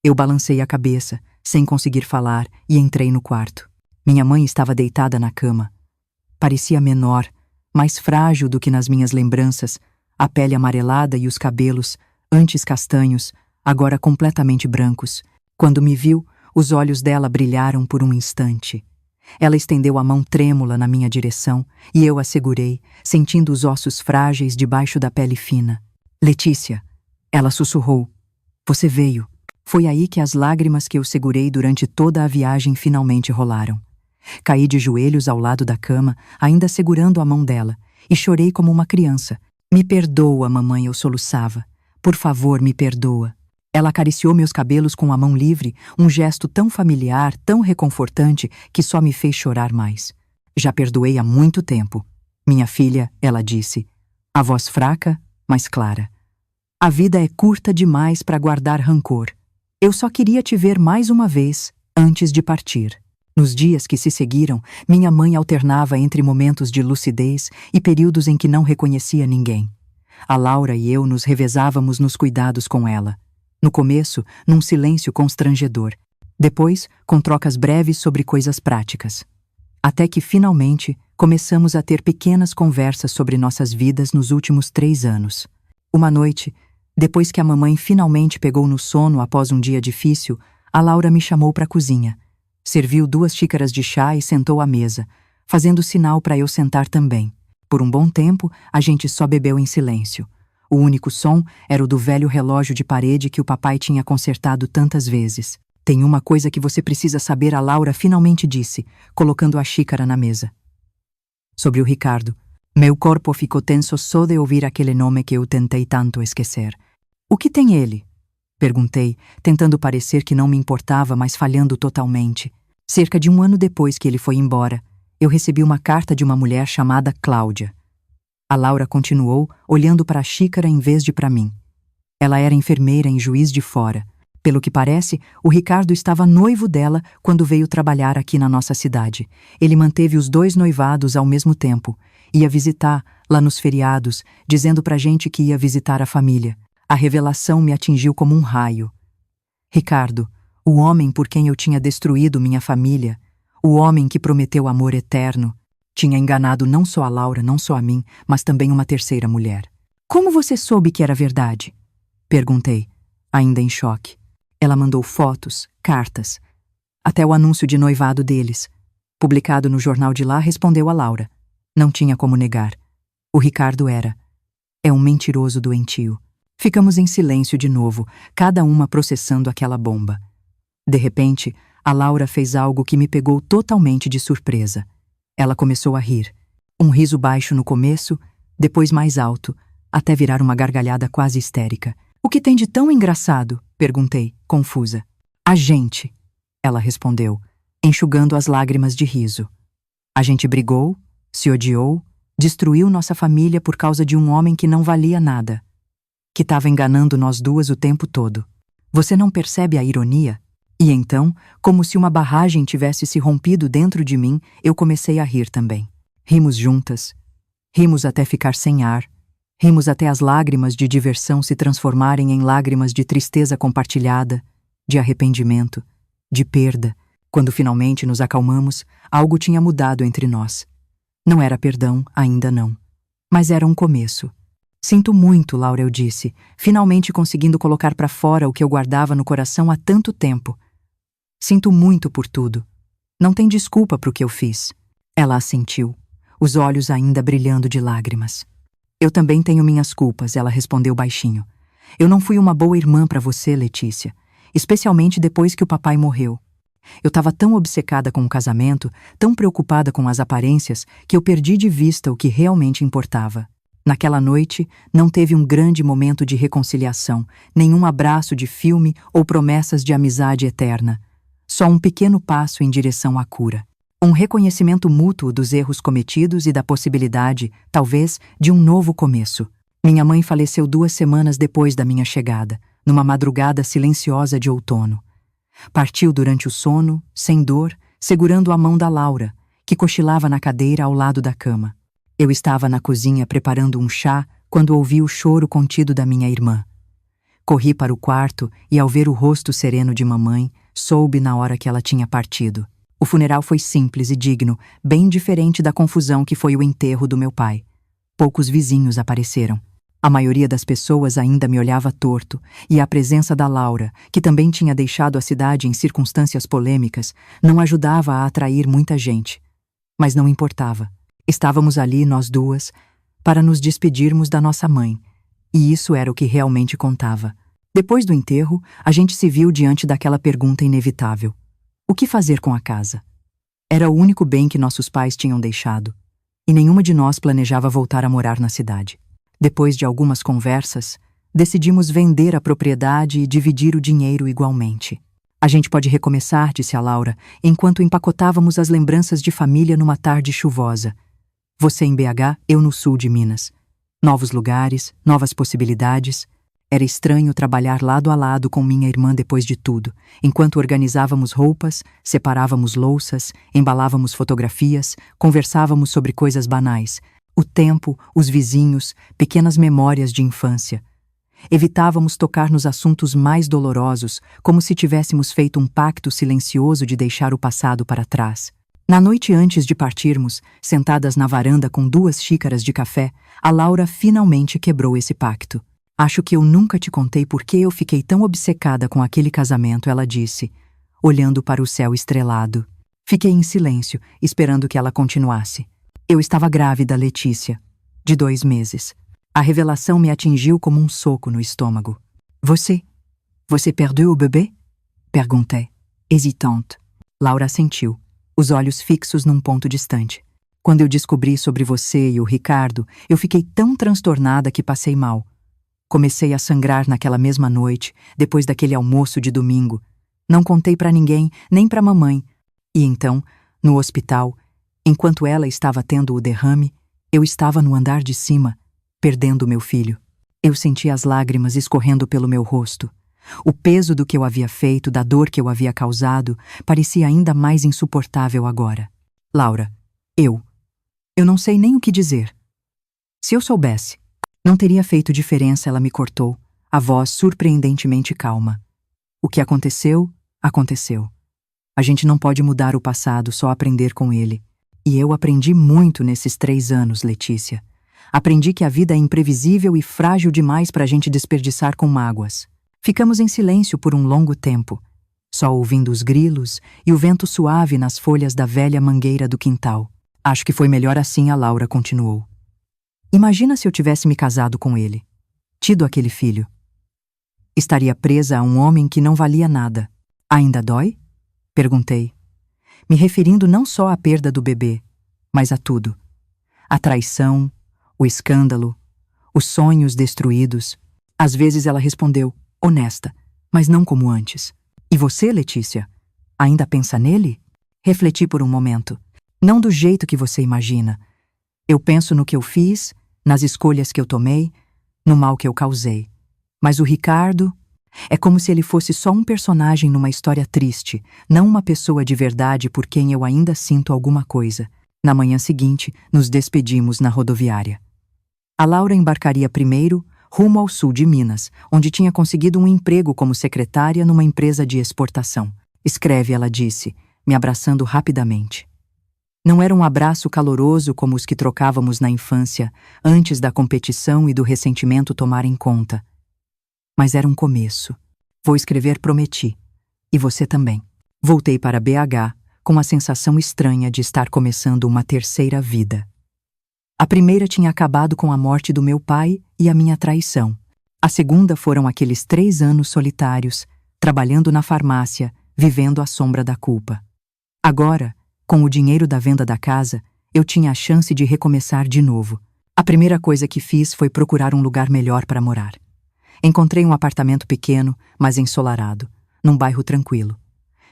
Eu balancei a cabeça, sem conseguir falar, e entrei no quarto. Minha mãe estava deitada na cama. Parecia menor, mais frágil do que nas minhas lembranças, a pele amarelada e os cabelos, antes castanhos, agora completamente brancos. Quando me viu, os olhos dela brilharam por um instante. Ela estendeu a mão trêmula na minha direção e eu a segurei, sentindo os ossos frágeis debaixo da pele fina. "Letícia", ela sussurrou. "Você veio." Foi aí que as lágrimas que eu segurei durante toda a viagem finalmente rolaram. Caí de joelhos ao lado da cama, ainda segurando a mão dela, e chorei como uma criança. "Me perdoa, mamãe", eu soluçava. "Por favor, me perdoa." Ela acariciou meus cabelos com a mão livre, um gesto tão familiar, tão reconfortante, que só me fez chorar mais. "Já perdoei há muito tempo, minha filha", ela disse, a voz fraca, mas clara. "A vida é curta demais para guardar rancor. Eu só queria te ver mais uma vez, antes de partir." Nos dias que se seguiram, minha mãe alternava entre momentos de lucidez e períodos em que não reconhecia ninguém. A Laura e eu nos revezávamos nos cuidados com ela. No começo, num silêncio constrangedor. Depois, com trocas breves sobre coisas práticas. Até que, finalmente, começamos a ter pequenas conversas sobre nossas vidas nos últimos 3 anos. Uma noite, depois que a mamãe finalmente pegou no sono após um dia difícil, a Laura me chamou para a cozinha. Serviu 2 xícaras de chá e sentou à mesa, fazendo sinal para eu sentar também. Por um bom tempo, a gente só bebeu em silêncio. O único som era o do velho relógio de parede que o papai tinha consertado tantas vezes. "Tem uma coisa que você precisa saber", a Laura finalmente disse, colocando a xícara na mesa. "Sobre o Ricardo. Meu corpo ficou tenso só de ouvir aquele nome que eu tentei tanto esquecer." "O que tem ele?" perguntei, tentando parecer que não me importava, mas falhando totalmente. Cerca de 1 ano depois que ele foi embora, eu recebi uma carta de uma mulher chamada Cláudia. A Laura continuou, olhando para a xícara em vez de para mim. Ela era enfermeira em Juiz de Fora. Pelo que parece, o Ricardo estava noivo dela quando veio trabalhar aqui na nossa cidade. Ele manteve os 2 noivados ao mesmo tempo. Ia visitar, lá nos feriados, dizendo pra gente que ia visitar a família. A revelação me atingiu como um raio. Ricardo, o homem por quem eu tinha destruído minha família, o homem que prometeu amor eterno, tinha enganado não só a Laura, não só a mim, mas também uma terceira mulher. "Como você soube que era verdade?" perguntei, ainda em choque. Ela mandou fotos, cartas, até o anúncio de noivado deles. Publicado no jornal de lá, respondeu a Laura. Não tinha como negar. O Ricardo é um mentiroso doentio. Ficamos em silêncio de novo, cada uma processando aquela bomba. De repente, a Laura fez algo que me pegou totalmente de surpresa. Ela começou a rir. Um riso baixo no começo, depois mais alto, até virar uma gargalhada quase histérica. "O que tem de tão engraçado?" perguntei, confusa. "A gente", ela respondeu, enxugando as lágrimas de riso. "A gente brigou, se odiou, destruiu nossa família por causa de um homem que não valia nada, que estava enganando nós 2 o tempo todo. Você não percebe a ironia?" E então, como se uma barragem tivesse se rompido dentro de mim, eu comecei a rir também. Rimos juntas. Rimos até ficar sem ar. Rimos até as lágrimas de diversão se transformarem em lágrimas de tristeza compartilhada, de arrependimento, de perda. Quando finalmente nos acalmamos, algo tinha mudado entre nós. Não era perdão, ainda não. Mas era um começo. "Sinto muito", Laura, eu disse, finalmente conseguindo colocar para fora o que eu guardava no coração há tanto tempo. "Sinto muito por tudo. Não tem desculpa para o que eu fiz." Ela assentiu, os olhos ainda brilhando de lágrimas. Eu também tenho minhas culpas, ela respondeu baixinho. Eu não fui uma boa irmã para você, Letícia, especialmente depois que o papai morreu. Eu estava tão obcecada com o casamento, tão preocupada com as aparências, que eu perdi de vista o que realmente importava. Naquela noite, não teve um grande momento de reconciliação, nenhum abraço de filme ou promessas de amizade eterna. Só um pequeno passo em direção à cura. Um reconhecimento mútuo dos erros cometidos e da possibilidade, talvez, de um novo começo. Minha mãe faleceu 2 semanas depois da minha chegada, numa madrugada silenciosa de outono. Partiu durante o sono, sem dor, segurando a mão da Laura, que cochilava na cadeira ao lado da cama. Eu estava na cozinha preparando um chá quando ouvi o choro contido da minha irmã. Corri para o quarto e, ao ver o rosto sereno de mamãe, soube na hora que ela tinha partido. O funeral foi simples e digno, bem diferente da confusão que foi o enterro do meu pai. Poucos vizinhos apareceram. A maioria das pessoas ainda me olhava torto, e a presença da Laura, que também tinha deixado a cidade em circunstâncias polêmicas, não ajudava a atrair muita gente. Mas não importava. Estávamos ali, nós duas, para nos despedirmos da nossa mãe, e isso era o que realmente contava. Depois do enterro, a gente se viu diante daquela pergunta inevitável. O que fazer com a casa? Era o único bem que nossos pais tinham deixado, e nenhuma de nós planejava voltar a morar na cidade. Depois de algumas conversas, decidimos vender a propriedade e dividir o dinheiro igualmente. A gente pode recomeçar, disse a Laura, enquanto empacotávamos as lembranças de família numa tarde chuvosa. Você em BH, eu no sul de Minas. Novos lugares, novas possibilidades. Era estranho trabalhar lado a lado com minha irmã depois de tudo, enquanto organizávamos roupas, separávamos louças, embalávamos fotografias, conversávamos sobre coisas banais. O tempo, os vizinhos, pequenas memórias de infância. Evitávamos tocar nos assuntos mais dolorosos, como se tivéssemos feito um pacto silencioso de deixar o passado para trás. Na noite antes de partirmos, sentadas na varanda com 2 xícaras de café, a Laura finalmente quebrou esse pacto. Acho que eu nunca te contei por que eu fiquei tão obcecada com aquele casamento, ela disse, olhando para o céu estrelado. Fiquei em silêncio, esperando que ela continuasse. Eu estava grávida, Letícia, de 2 meses. A revelação me atingiu como um soco no estômago. Você perdeu o bebê? Perguntei, hesitante. Laura assentiu, os olhos fixos num ponto distante. Quando eu descobri sobre você e o Ricardo, eu fiquei tão transtornada que passei mal. Comecei a sangrar naquela mesma noite, depois daquele almoço de domingo. Não contei para ninguém, nem para mamãe. E então, no hospital, enquanto ela estava tendo o derrame, eu estava no andar de cima, perdendo meu filho. Eu senti as lágrimas escorrendo pelo meu rosto. O peso do que eu havia feito, da dor que eu havia causado, parecia ainda mais insuportável agora. Laura, eu não sei nem o que dizer. Se eu soubesse, não teria feito diferença, ela me cortou, a voz surpreendentemente calma. O que aconteceu, aconteceu. A gente não pode mudar o passado, só aprender com ele. E eu aprendi muito nesses 3 anos, Letícia. Aprendi que a vida é imprevisível e frágil demais para a gente desperdiçar com mágoas. Ficamos em silêncio por um longo tempo, só ouvindo os grilos e o vento suave nas folhas da velha mangueira do quintal. Acho que foi melhor assim, a Laura continuou. Imagina se eu tivesse me casado com ele, tido aquele filho. Estaria presa a um homem que não valia nada. Ainda dói? Perguntei, me referindo não só à perda do bebê, mas a tudo. A traição, o escândalo, os sonhos destruídos. Às vezes ela respondeu, honesta, mas não como antes. E você, Letícia, ainda pensa nele? Refleti por um momento. Não do jeito que você imagina. Eu penso no que eu fiz, nas escolhas que eu tomei, no mal que eu causei. Mas o Ricardo é como se ele fosse só um personagem numa história triste, não uma pessoa de verdade por quem eu ainda sinto alguma coisa. Na manhã seguinte, nos despedimos na rodoviária. A Laura embarcaria primeiro, rumo ao sul de Minas, onde tinha conseguido um emprego como secretária numa empresa de exportação. Escreve, ela disse, me abraçando rapidamente. Não era um abraço caloroso como os que trocávamos na infância, antes da competição e do ressentimento tomarem conta. Mas era um começo. Vou escrever, prometi. E você também. Voltei para BH com a sensação estranha de estar começando uma terceira vida. A primeira tinha acabado com a morte do meu pai e a minha traição. A segunda foram aqueles 3 anos solitários, trabalhando na farmácia, vivendo à sombra da culpa. Agora, com o dinheiro da venda da casa, eu tinha a chance de recomeçar de novo. A primeira coisa que fiz foi procurar um lugar melhor para morar. Encontrei um apartamento pequeno, mas ensolarado, num bairro tranquilo.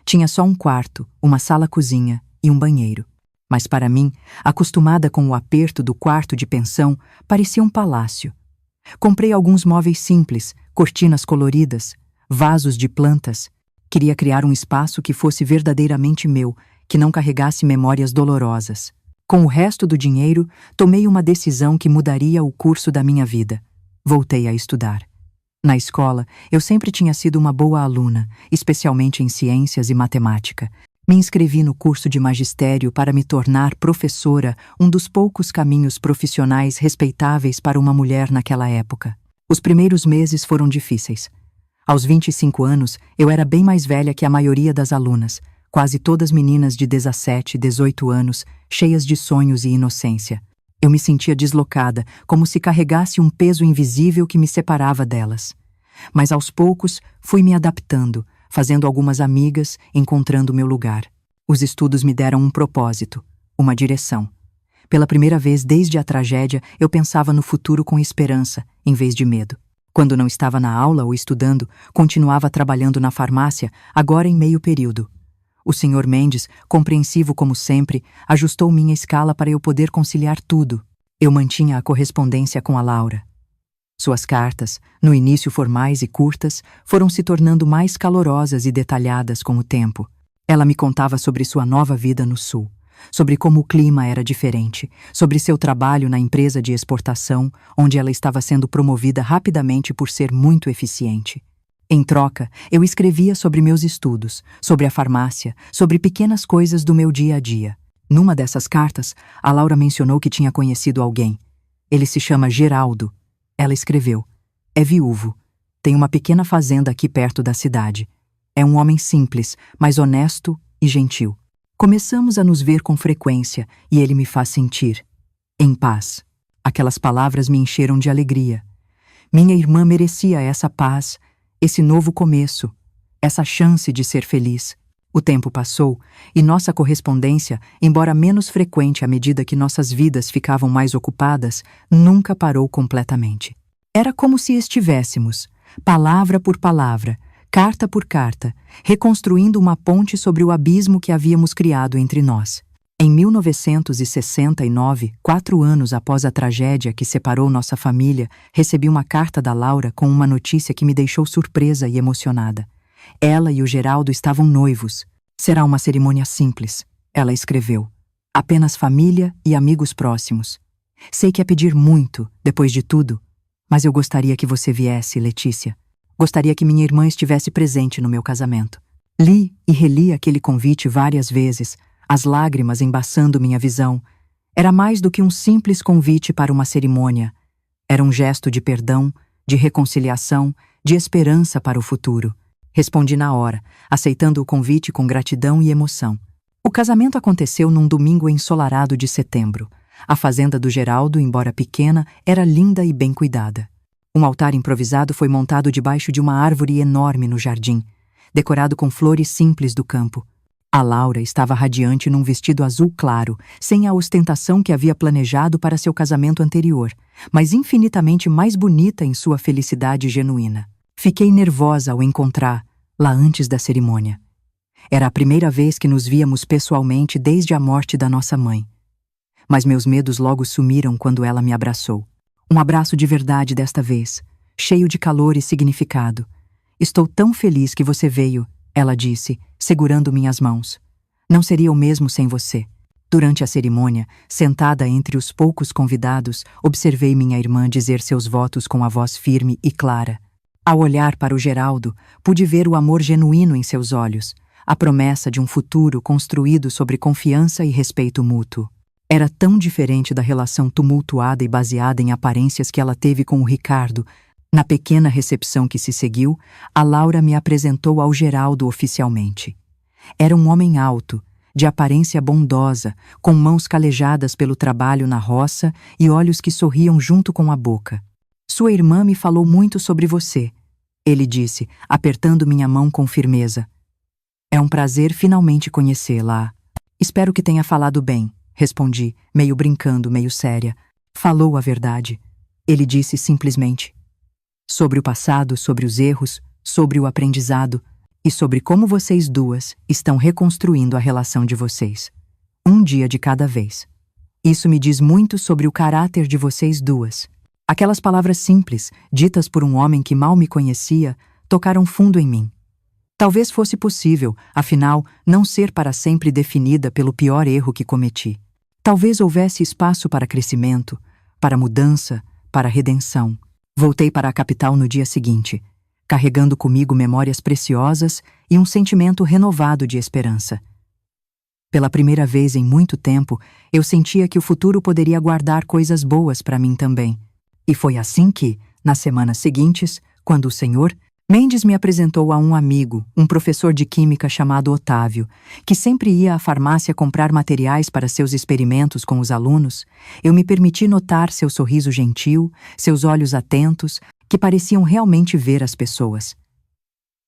Tinha só um quarto, uma sala-cozinha e um banheiro. Mas para mim, acostumada com o aperto do quarto de pensão, parecia um palácio. Comprei alguns móveis simples, cortinas coloridas, vasos de plantas. Queria criar um espaço que fosse verdadeiramente meu, que não carregasse memórias dolorosas. Com o resto do dinheiro, tomei uma decisão que mudaria o curso da minha vida. Voltei a estudar. Na escola, eu sempre tinha sido uma boa aluna, especialmente em ciências e matemática. Me inscrevi no curso de magistério para me tornar professora, um dos poucos caminhos profissionais respeitáveis para uma mulher naquela época. Os primeiros meses foram difíceis. Aos 25 anos, eu era bem mais velha que a maioria das alunas, quase todas meninas de 17, 18 anos, cheias de sonhos e inocência. Eu me sentia deslocada, como se carregasse um peso invisível que me separava delas. Mas aos poucos fui me adaptando, fazendo algumas amigas, encontrando meu lugar. Os estudos me deram um propósito, uma direção. Pela primeira vez desde a tragédia, eu pensava no futuro com esperança, em vez de medo. Quando não estava na aula ou estudando, continuava trabalhando na farmácia, agora em meio período. O Sr. Mendes, compreensivo como sempre, ajustou minha escala para eu poder conciliar tudo. Eu mantinha a correspondência com a Laura. Suas cartas, no início formais e curtas, foram se tornando mais calorosas e detalhadas com o tempo. Ela me contava sobre sua nova vida no Sul, sobre como o clima era diferente, sobre seu trabalho na empresa de exportação, onde ela estava sendo promovida rapidamente por ser muito eficiente. Em troca, eu escrevia sobre meus estudos, sobre a farmácia, sobre pequenas coisas do meu dia a dia. Numa dessas cartas, a Laura mencionou que tinha conhecido alguém. Ele se chama Geraldo. Ela escreveu: é viúvo. Tem uma pequena fazenda aqui perto da cidade. É um homem simples, mas honesto e gentil. Começamos a nos ver com frequência e ele me faz sentir em paz. Aquelas palavras me encheram de alegria. Minha irmã merecia essa paz, esse novo começo, essa chance de ser feliz. O tempo passou e nossa correspondência, embora menos frequente à medida que nossas vidas ficavam mais ocupadas, nunca parou completamente. Era como se estivéssemos, palavra por palavra, carta por carta, reconstruindo uma ponte sobre o abismo que havíamos criado entre nós. Em 1969, 4 anos após a tragédia que separou nossa família, recebi uma carta da Laura com uma notícia que me deixou surpresa e emocionada. Ela e o Geraldo estavam noivos. Será uma cerimônia simples, ela escreveu. Apenas família e amigos próximos. Sei que é pedir muito, depois de tudo, mas eu gostaria que você viesse, Letícia. Gostaria que minha irmã estivesse presente no meu casamento. Li e reli aquele convite várias vezes, as lágrimas embaçando minha visão. Era mais do que um simples convite para uma cerimônia. Era um gesto de perdão, de reconciliação, de esperança para o futuro. Respondi na hora, aceitando o convite com gratidão e emoção. O casamento aconteceu num domingo ensolarado de setembro. A fazenda do Geraldo, embora pequena, era linda e bem cuidada. Um altar improvisado foi montado debaixo de uma árvore enorme no jardim, decorado com flores simples do campo. A Laura estava radiante num vestido azul claro, sem a ostentação que havia planejado para seu casamento anterior, mas infinitamente mais bonita em sua felicidade genuína. Fiquei nervosa ao encontrar, lá antes da cerimônia. Era a primeira vez que nos víamos pessoalmente desde a morte da nossa mãe. Mas meus medos logo sumiram quando ela me abraçou. Um abraço de verdade desta vez, cheio de calor e significado. Estou tão feliz que você veio, ela disse, segurando minhas mãos. Não seria o mesmo sem você. Durante a cerimônia, sentada entre os poucos convidados, observei minha irmã dizer seus votos com a voz firme e clara. Ao olhar para o Geraldo, pude ver o amor genuíno em seus olhos, a promessa de um futuro construído sobre confiança e respeito mútuo. Era tão diferente da relação tumultuada e baseada em aparências que ela teve com o Ricardo. Na pequena recepção que se seguiu, a Laura me apresentou ao Geraldo oficialmente. Era um homem alto, de aparência bondosa, com mãos calejadas pelo trabalho na roça e olhos que sorriam junto com a boca. Sua irmã me falou muito sobre você, ele disse, apertando minha mão com firmeza. É um prazer finalmente conhecê-la. Espero que tenha falado bem, respondi, meio brincando, meio séria. Falou a verdade, ele disse simplesmente. Sobre o passado, sobre os erros, sobre o aprendizado e sobre como vocês duas estão reconstruindo a relação de vocês. Um dia de cada vez. Isso me diz muito sobre o caráter de vocês duas. Aquelas palavras simples, ditas por um homem que mal me conhecia, tocaram fundo em mim. Talvez fosse possível, afinal, não ser para sempre definida pelo pior erro que cometi. Talvez houvesse espaço para crescimento, para mudança, para redenção. Voltei para a capital no dia seguinte, carregando comigo memórias preciosas e um sentimento renovado de esperança. Pela primeira vez em muito tempo, eu sentia que o futuro poderia guardar coisas boas para mim também. E foi assim que, nas semanas seguintes, quando o Sr. Mendes me apresentou a um amigo, um professor de química chamado Otávio, que sempre ia à farmácia comprar materiais para seus experimentos com os alunos, eu me permiti notar seu sorriso gentil, seus olhos atentos, que pareciam realmente ver as pessoas.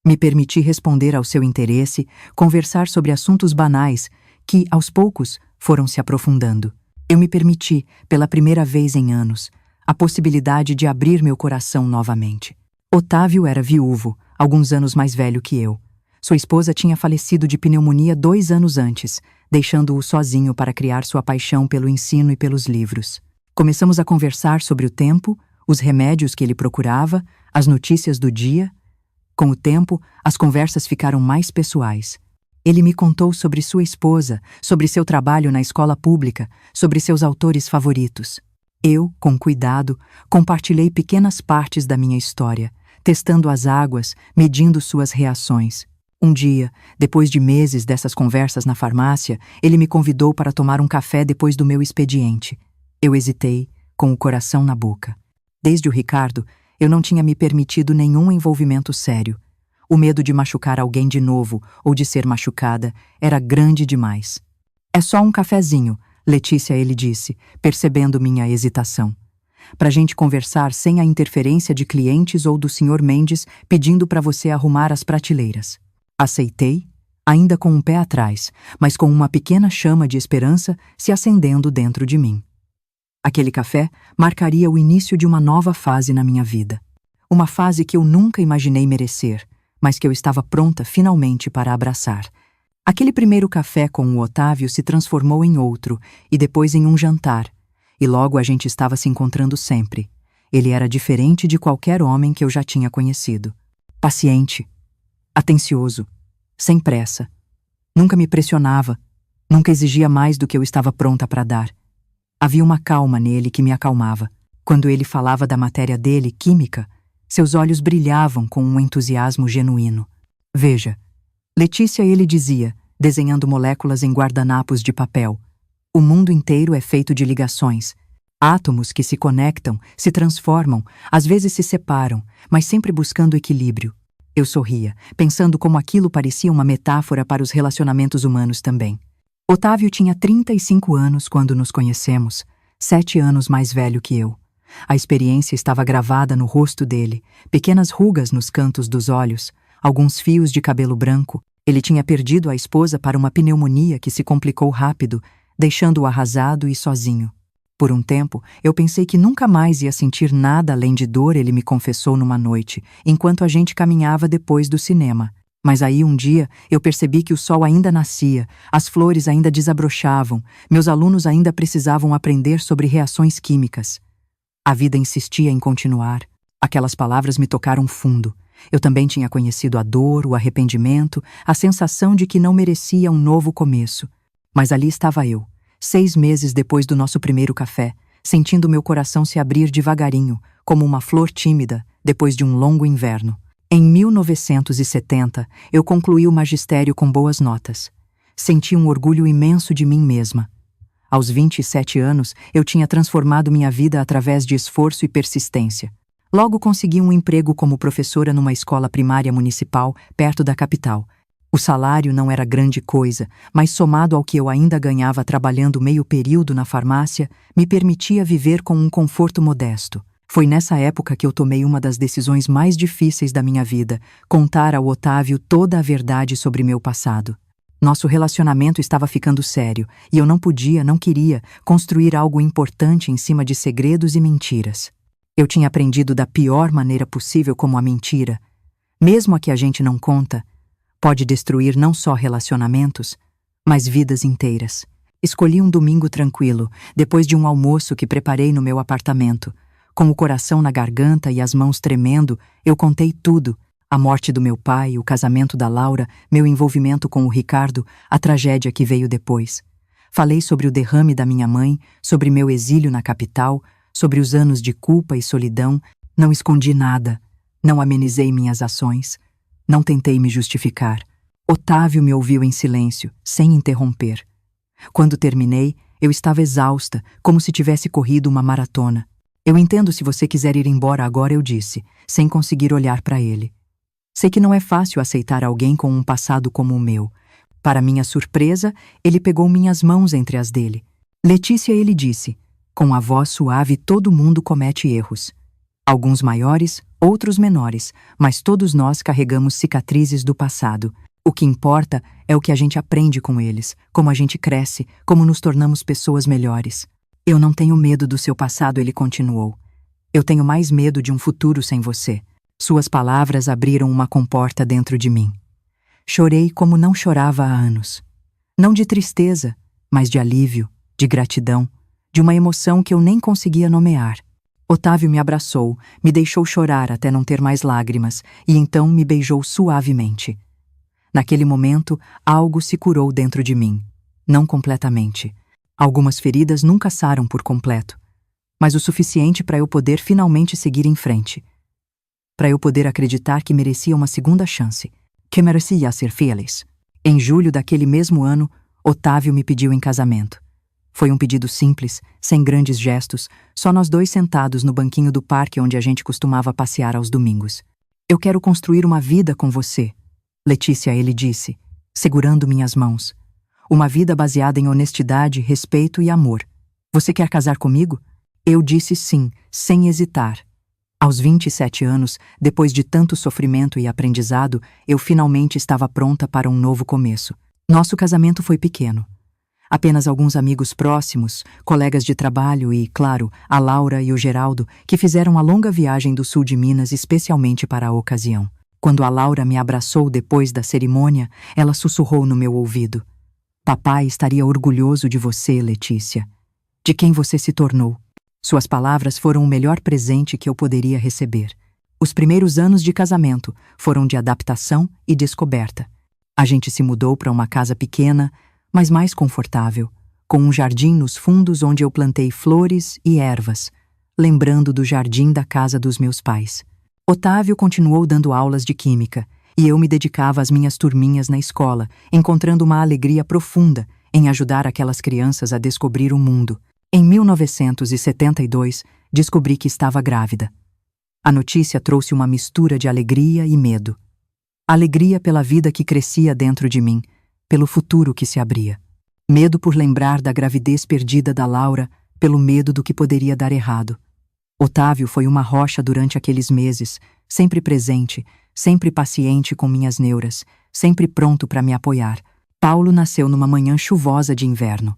Me permiti responder ao seu interesse, conversar sobre assuntos banais que, aos poucos, foram se aprofundando. Eu me permiti, pela primeira vez em anos, a possibilidade de abrir meu coração novamente. Otávio era viúvo, alguns anos mais velho que eu. Sua esposa tinha falecido de pneumonia 2 anos antes, deixando-o sozinho para criar sua paixão pelo ensino e pelos livros. Começamos a conversar sobre o tempo, os remédios que ele procurava, as notícias do dia. Com o tempo, as conversas ficaram mais pessoais. Ele me contou sobre sua esposa, sobre seu trabalho na escola pública, sobre seus autores favoritos. Eu, com cuidado, compartilhei pequenas partes da minha história, testando as águas, medindo suas reações. Um dia, depois de meses dessas conversas na farmácia, ele me convidou para tomar um café depois do meu expediente. Eu hesitei, com o coração na boca. Desde o Ricardo, eu não tinha me permitido nenhum envolvimento sério. O medo de machucar alguém de novo ou de ser machucada era grande demais. É só um cafezinho, Letícia, ele disse, percebendo minha hesitação. Pra gente conversar sem a interferência de clientes ou do Sr. Mendes pedindo para você arrumar as prateleiras. Aceitei, ainda com um pé atrás, mas com uma pequena chama de esperança se acendendo dentro de mim. Aquele café marcaria o início de uma nova fase na minha vida. Uma fase que eu nunca imaginei merecer, mas que eu estava pronta finalmente para abraçar. Aquele primeiro café com o Otávio se transformou em outro, e depois em um jantar, e logo a gente estava se encontrando sempre. Ele era diferente de qualquer homem que eu já tinha conhecido. Paciente, atencioso, sem pressa. Nunca me pressionava, nunca exigia mais do que eu estava pronta para dar. Havia uma calma nele que me acalmava. Quando ele falava da matéria dele, química, seus olhos brilhavam com um entusiasmo genuíno. Veja, Letícia, ele dizia, desenhando moléculas em guardanapos de papel. O mundo inteiro é feito de ligações. Átomos que se conectam, se transformam, às vezes se separam, mas sempre buscando equilíbrio. Eu sorria, pensando como aquilo parecia uma metáfora para os relacionamentos humanos também. Otávio tinha 35 anos quando nos conhecemos, 7 anos mais velho que eu. A experiência estava gravada no rosto dele, pequenas rugas nos cantos dos olhos, alguns fios de cabelo branco. Ele tinha perdido a esposa para uma pneumonia que se complicou rápido, deixando-o arrasado e sozinho. Por um tempo, eu pensei que nunca mais ia sentir nada além de dor, ele me confessou numa noite, enquanto a gente caminhava depois do cinema. Mas aí um dia eu percebi que o sol ainda nascia, as flores ainda desabrochavam, meus alunos ainda precisavam aprender sobre reações químicas. A vida insistia em continuar. Aquelas palavras me tocaram fundo. Eu também tinha conhecido a dor, o arrependimento, a sensação de que não merecia um novo começo. Mas ali estava eu, 6 meses depois do nosso primeiro café, sentindo meu coração se abrir devagarinho, como uma flor tímida, depois de um longo inverno. Em 1970, eu concluí o magistério com boas notas. Senti um orgulho imenso de mim mesma. Aos 27 anos, eu tinha transformado minha vida através de esforço e persistência. Logo consegui um emprego como professora numa escola primária municipal, perto da capital. O salário não era grande coisa, mas somado ao que eu ainda ganhava trabalhando meio período na farmácia, me permitia viver com um conforto modesto. Foi nessa época que eu tomei uma das decisões mais difíceis da minha vida, contar ao Otávio toda a verdade sobre meu passado. Nosso relacionamento estava ficando sério, e eu não queria, construir algo importante em cima de segredos e mentiras. Eu tinha aprendido da pior maneira possível como a mentira, mesmo a que a gente não conta, pode destruir não só relacionamentos, mas vidas inteiras. Escolhi um domingo tranquilo, depois de um almoço que preparei no meu apartamento. Com o coração na garganta e as mãos tremendo, eu contei tudo. A morte do meu pai, o casamento da Laura, meu envolvimento com o Ricardo, a tragédia que veio depois. Falei sobre o derrame da minha mãe, sobre meu exílio na capital, sobre os anos de culpa e solidão. Não escondi nada, não amenizei minhas ações. Não tentei me justificar. Otávio me ouviu em silêncio, sem interromper. Quando terminei, eu estava exausta, como se tivesse corrido uma maratona. Eu entendo se você quiser ir embora agora, eu disse, sem conseguir olhar para ele. Sei que não é fácil aceitar alguém com um passado como o meu. Para minha surpresa, ele pegou minhas mãos entre as dele. Letícia, ele disse, com a voz suave, todo mundo comete erros. Alguns maiores, outros menores, mas todos nós carregamos cicatrizes do passado. O que importa é o que a gente aprende com eles, como a gente cresce, como nos tornamos pessoas melhores. Eu não tenho medo do seu passado, ele continuou. Eu tenho mais medo de um futuro sem você. Suas palavras abriram uma comporta dentro de mim. Chorei como não chorava há anos. Não de tristeza, mas de alívio, de gratidão, de uma emoção que eu nem conseguia nomear. Otávio me abraçou, me deixou chorar até não ter mais lágrimas, e então me beijou suavemente. Naquele momento, algo se curou dentro de mim. Não completamente. Algumas feridas nunca saram por completo, mas o suficiente para eu poder finalmente seguir em frente. Para eu poder acreditar que merecia uma segunda chance, que merecia ser feliz. Em julho daquele mesmo ano, Otávio me pediu em casamento. Foi um pedido simples, sem grandes gestos, só nós dois sentados no banquinho do parque onde a gente costumava passear aos domingos. Eu quero construir uma vida com você, Letícia, ele disse, segurando minhas mãos. Uma vida baseada em honestidade, respeito e amor. Você quer casar comigo? Eu disse sim, sem hesitar. Aos 27 anos, depois de tanto sofrimento e aprendizado, eu finalmente estava pronta para um novo começo. Nosso casamento foi pequeno. Apenas alguns amigos próximos, colegas de trabalho e, claro, a Laura e o Geraldo, que fizeram a longa viagem do sul de Minas especialmente para a ocasião. Quando a Laura me abraçou depois da cerimônia, ela sussurrou no meu ouvido. Papai estaria orgulhoso de você, Letícia. De quem você se tornou. Suas palavras foram o melhor presente que eu poderia receber. Os primeiros anos de casamento foram de adaptação e descoberta. A gente se mudou para uma casa pequena, mas mais confortável, com um jardim nos fundos onde eu plantei flores e ervas, lembrando do jardim da casa dos meus pais. Otávio continuou dando aulas de química, e eu me dedicava às minhas turminhas na escola, encontrando uma alegria profunda em ajudar aquelas crianças a descobrir o mundo. Em 1972, descobri que estava grávida. A notícia trouxe uma mistura de alegria e medo. Alegria pela vida que crescia dentro de mim, pelo futuro que se abria. Medo por lembrar da gravidez perdida da Laura, pelo medo do que poderia dar errado. Otávio foi uma rocha durante aqueles meses, sempre presente, sempre paciente com minhas neuras, sempre pronto para me apoiar. Paulo nasceu numa manhã chuvosa de inverno.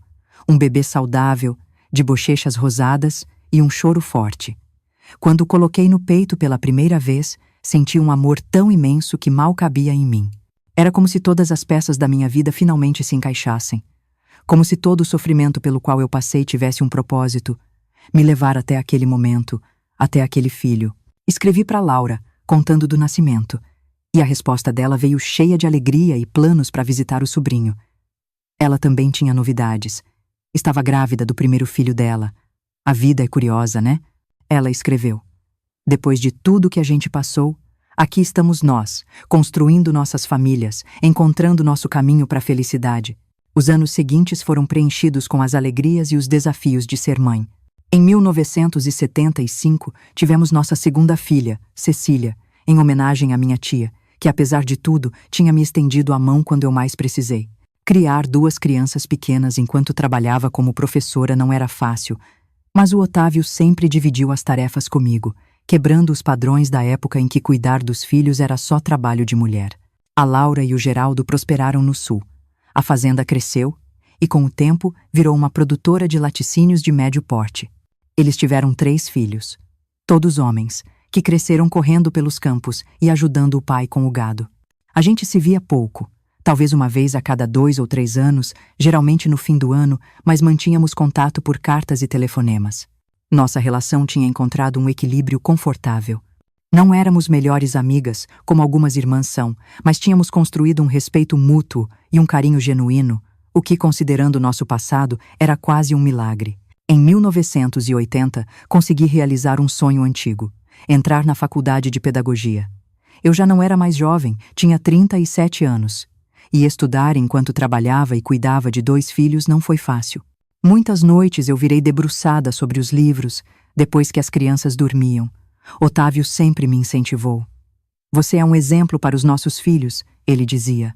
Um bebê saudável, de bochechas rosadas e um choro forte. Quando o coloquei no peito pela primeira vez, senti um amor tão imenso que mal cabia em mim. Era como se todas as peças da minha vida finalmente se encaixassem. Como se todo o sofrimento pelo qual eu passei tivesse um propósito, me levar até aquele momento, até aquele filho. Escrevi para Laura, contando do nascimento, e a resposta dela veio cheia de alegria e planos para visitar o sobrinho. Ela também tinha novidades. Estava grávida do primeiro filho dela. A vida é curiosa, né? Ela escreveu. Depois de tudo que a gente passou, aqui estamos nós, construindo nossas famílias, encontrando nosso caminho para a felicidade. Os anos seguintes foram preenchidos com as alegrias e os desafios de ser mãe. Em 1975, tivemos nossa segunda filha, Cecília, em homenagem à minha tia, que apesar de tudo, tinha me estendido a mão quando eu mais precisei. Criar duas crianças pequenas enquanto trabalhava como professora não era fácil, mas o Otávio sempre dividiu as tarefas comigo, quebrando os padrões da época em que cuidar dos filhos era só trabalho de mulher. A Laura e o Geraldo prosperaram no sul. A fazenda cresceu e, com o tempo, virou uma produtora de laticínios de médio porte. Eles tiveram 3 filhos, todos homens, que cresceram correndo pelos campos e ajudando o pai com o gado. A gente se via pouco, talvez uma vez a cada 2 ou 3 anos, geralmente no fim do ano, mas mantínhamos contato por cartas e telefonemas. Nossa relação tinha encontrado um equilíbrio confortável. Não éramos melhores amigas, como algumas irmãs são, mas tínhamos construído um respeito mútuo e um carinho genuíno, o que, considerando nosso passado, era quase um milagre. Em 1980, consegui realizar um sonho antigo: entrar na faculdade de pedagogia. Eu já não era mais jovem, tinha 37 anos. E estudar enquanto trabalhava e cuidava de 2 filhos não foi fácil. Muitas noites eu virei debruçada sobre os livros, depois que as crianças dormiam. Otávio sempre me incentivou. Você é um exemplo para os nossos filhos, ele dizia.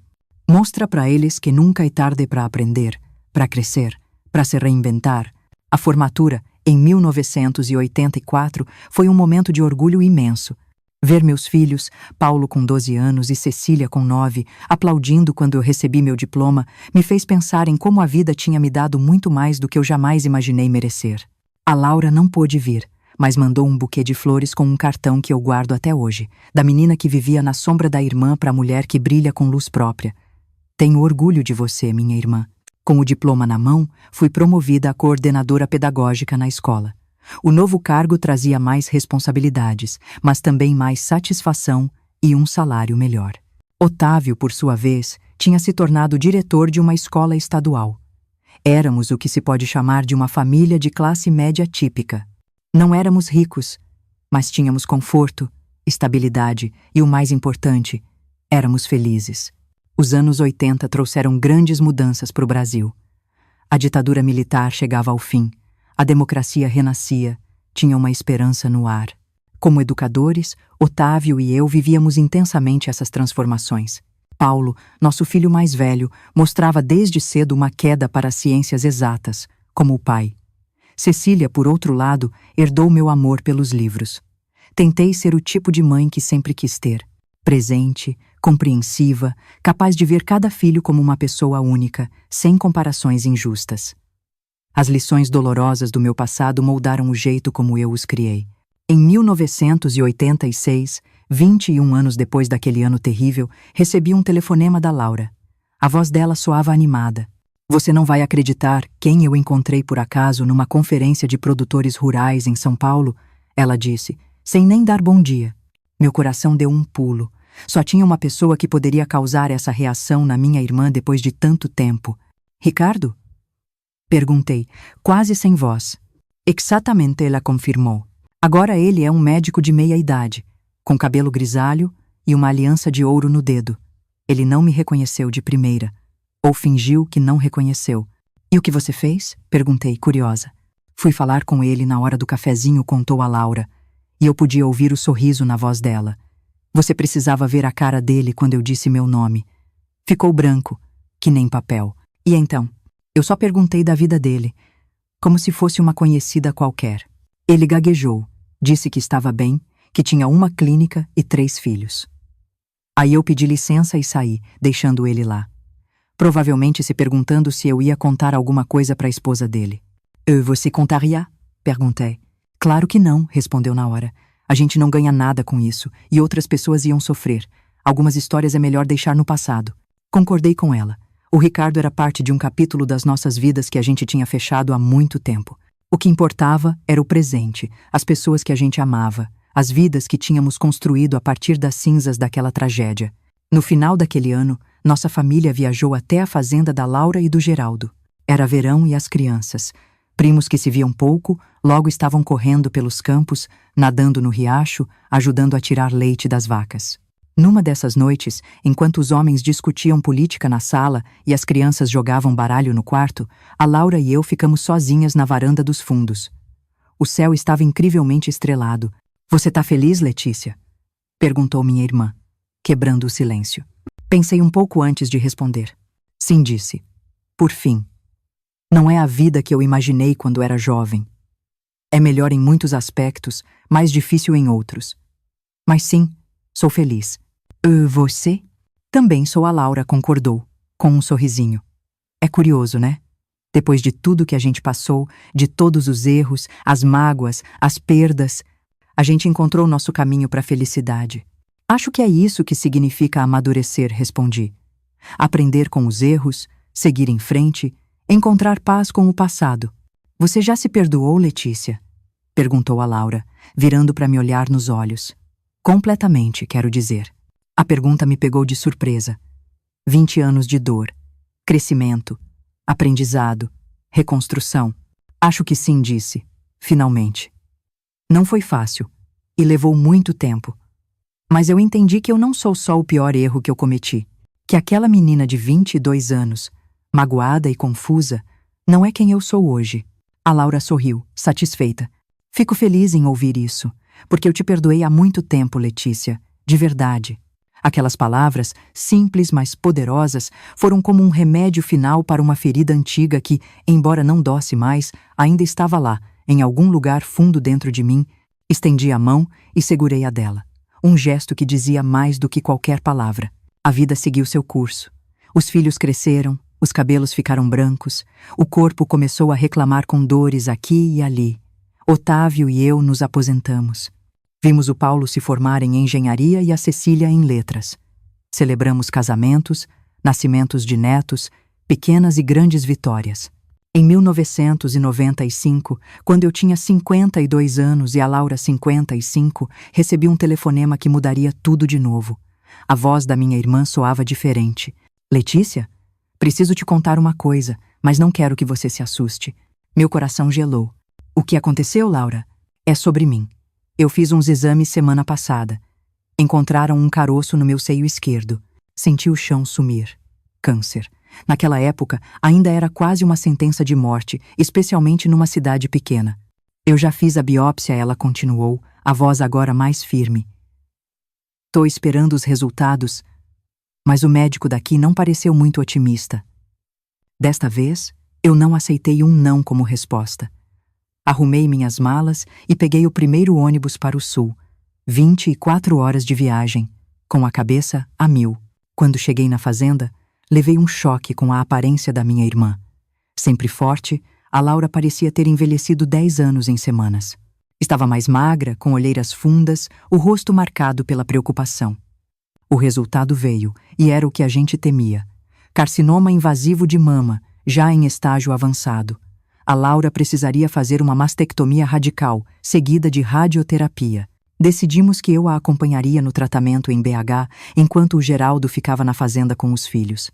Mostra para eles que nunca é tarde para aprender, para crescer, para se reinventar. A formatura, em 1984, foi um momento de orgulho imenso. Ver meus filhos, Paulo com 12 anos e Cecília com 9, aplaudindo quando eu recebi meu diploma, me fez pensar em como a vida tinha me dado muito mais do que eu jamais imaginei merecer. A Laura não pôde vir, mas mandou um buquê de flores com um cartão que eu guardo até hoje, da menina que vivia na sombra da irmã para a mulher que brilha com luz própria. Tenho orgulho de você, minha irmã. Com o diploma na mão, fui promovida a coordenadora pedagógica na escola. O novo cargo trazia mais responsabilidades, mas também mais satisfação e um salário melhor. Otávio, por sua vez, tinha se tornado diretor de uma escola estadual. Éramos o que se pode chamar de uma família de classe média típica. Não éramos ricos, mas tínhamos conforto, estabilidade e, o mais importante, éramos felizes. Os anos 80 trouxeram grandes mudanças para o Brasil. A ditadura militar chegava ao fim. A democracia renascia, tinha uma esperança no ar. Como educadores, Otávio e eu vivíamos intensamente essas transformações. Paulo, nosso filho mais velho, mostrava desde cedo uma queda para as ciências exatas, como o pai. Cecília, por outro lado, herdou meu amor pelos livros. Tentei ser o tipo de mãe que sempre quis ter. Presente, compreensiva, capaz de ver cada filho como uma pessoa única, sem comparações injustas. As lições dolorosas do meu passado moldaram o jeito como eu os criei. Em 1986, 21 anos depois daquele ano terrível, recebi um telefonema da Laura. A voz dela soava animada. Você não vai acreditar quem eu encontrei por acaso numa conferência de produtores rurais em São Paulo, ela disse, sem nem dar bom dia. Meu coração deu um pulo. Só tinha uma pessoa que poderia causar essa reação na minha irmã depois de tanto tempo. Ricardo? Perguntei, quase sem voz. Exatamente, ela confirmou. Agora ele é um médico de meia idade, com cabelo grisalho e uma aliança de ouro no dedo. Ele não me reconheceu de primeira, ou fingiu que não reconheceu. E o que você fez? Perguntei, curiosa. Fui falar com ele na hora do cafezinho, contou a Laura, e eu podia ouvir o sorriso na voz dela. Você precisava ver a cara dele quando eu disse meu nome. Ficou branco, que nem papel. E então? Eu só perguntei da vida dele, como se fosse uma conhecida qualquer. Ele gaguejou, disse que estava bem, que tinha uma clínica e 3 filhos. Aí eu pedi licença e saí, deixando ele lá. Provavelmente se perguntando se eu ia contar alguma coisa para a esposa dele. Você contaria? Perguntei. Claro que não, respondeu na hora. A gente não ganha nada com isso, e outras pessoas iam sofrer. Algumas histórias é melhor deixar no passado. Concordei com ela. O Ricardo era parte de um capítulo das nossas vidas que a gente tinha fechado há muito tempo. O que importava era o presente, as pessoas que a gente amava, as vidas que tínhamos construído a partir das cinzas daquela tragédia. No final daquele ano, nossa família viajou até a fazenda da Laura e do Geraldo. Era verão e as crianças, primos que se viam pouco, logo estavam correndo pelos campos, nadando no riacho, ajudando a tirar leite das vacas. Numa dessas noites, enquanto os homens discutiam política na sala e as crianças jogavam baralho no quarto, a Laura e eu ficamos sozinhas na varanda dos fundos. O céu estava incrivelmente estrelado. Você tá feliz, Letícia? Perguntou minha irmã. quebrando o silêncio. Pensei um pouco antes de responder. Sim, disse. Por fim. Não é a vida que eu imaginei quando era jovem. É melhor em muitos aspectos, mais difícil em outros. Mas sim, sou feliz. E você? Também sou, a Laura concordou, com um sorrisinho. É curioso, né? Depois de tudo que a gente passou, de todos os erros, as mágoas, as perdas, a gente encontrou nosso caminho para a felicidade. Acho que é isso que significa amadurecer, respondi. Aprender com os erros, seguir em frente, encontrar paz com o passado. Você já se perdoou, Letícia? Perguntou a Laura, virando para me olhar nos olhos. Completamente, quero dizer. A pergunta me pegou de surpresa. 20 anos de dor, crescimento, aprendizado, reconstrução. Acho que sim, disse, finalmente. Não foi fácil, e levou muito tempo. Mas eu entendi que eu não sou só o pior erro que eu cometi, que aquela menina de 22 anos, magoada e confusa, não é quem eu sou hoje. A Laura sorriu, satisfeita. Fico feliz em ouvir isso, porque eu te perdoei há muito tempo, Letícia, de verdade. Aquelas palavras, simples mas poderosas, foram como um remédio final para uma ferida antiga que, embora não dosse mais, ainda estava lá, em algum lugar fundo dentro de mim. Estendi a mão e segurei a dela. Um gesto que dizia mais do que qualquer palavra. A vida seguiu seu curso. Os filhos cresceram, os cabelos ficaram brancos, o corpo começou a reclamar com dores aqui e ali. Otávio e eu nos aposentamos. Vimos o Paulo se formar em engenharia e a Cecília em letras. Celebramos casamentos, nascimentos de netos, pequenas e grandes vitórias. Em 1995, quando eu tinha 52 anos e a Laura 55, recebi um telefonema que mudaria tudo de novo. A voz da minha irmã soava diferente. Letícia? Preciso te contar uma coisa, mas não quero que você se assuste. Meu coração gelou. O que aconteceu, Laura? É sobre mim. Eu fiz uns exames semana passada. Encontraram um caroço no meu seio esquerdo. Senti o chão sumir. Câncer. Naquela época, ainda era quase uma sentença de morte, especialmente numa cidade pequena. Eu já fiz a biópsia, ela continuou, a voz agora mais firme. Tô esperando os resultados, mas o médico daqui não pareceu muito otimista. Desta vez, eu não aceitei um não como resposta. Arrumei minhas malas e peguei o primeiro ônibus para o sul. 24 horas de viagem, com a cabeça a mil. Quando cheguei na fazenda, levei um choque com a aparência da minha irmã. Sempre forte, a Laura parecia ter envelhecido 10 anos em semanas. Estava mais magra, com olheiras fundas, o rosto marcado pela preocupação. O resultado veio, e era o que a gente temia. Carcinoma invasivo de mama, já em estágio avançado. A Laura precisaria fazer uma mastectomia radical, seguida de radioterapia. Decidimos que eu a acompanharia no tratamento em BH, enquanto o Geraldo ficava na fazenda com os filhos.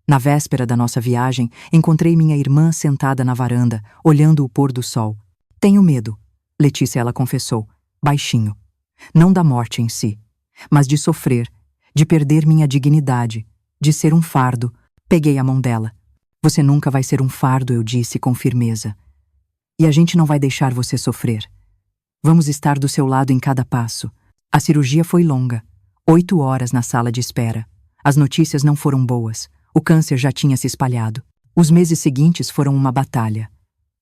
Na véspera da nossa viagem, encontrei minha irmã sentada na varanda, olhando o pôr do sol. Tenho medo, Letícia, ela confessou, baixinho. Não da morte em si, mas de sofrer, de perder minha dignidade, de ser um fardo. Peguei a mão dela. Você nunca vai ser um fardo, eu disse com firmeza. E a gente não vai deixar você sofrer. Vamos estar do seu lado em cada passo. A cirurgia foi longa. 8 horas na sala de espera. As notícias não foram boas. O câncer já tinha se espalhado. Os meses seguintes foram uma batalha.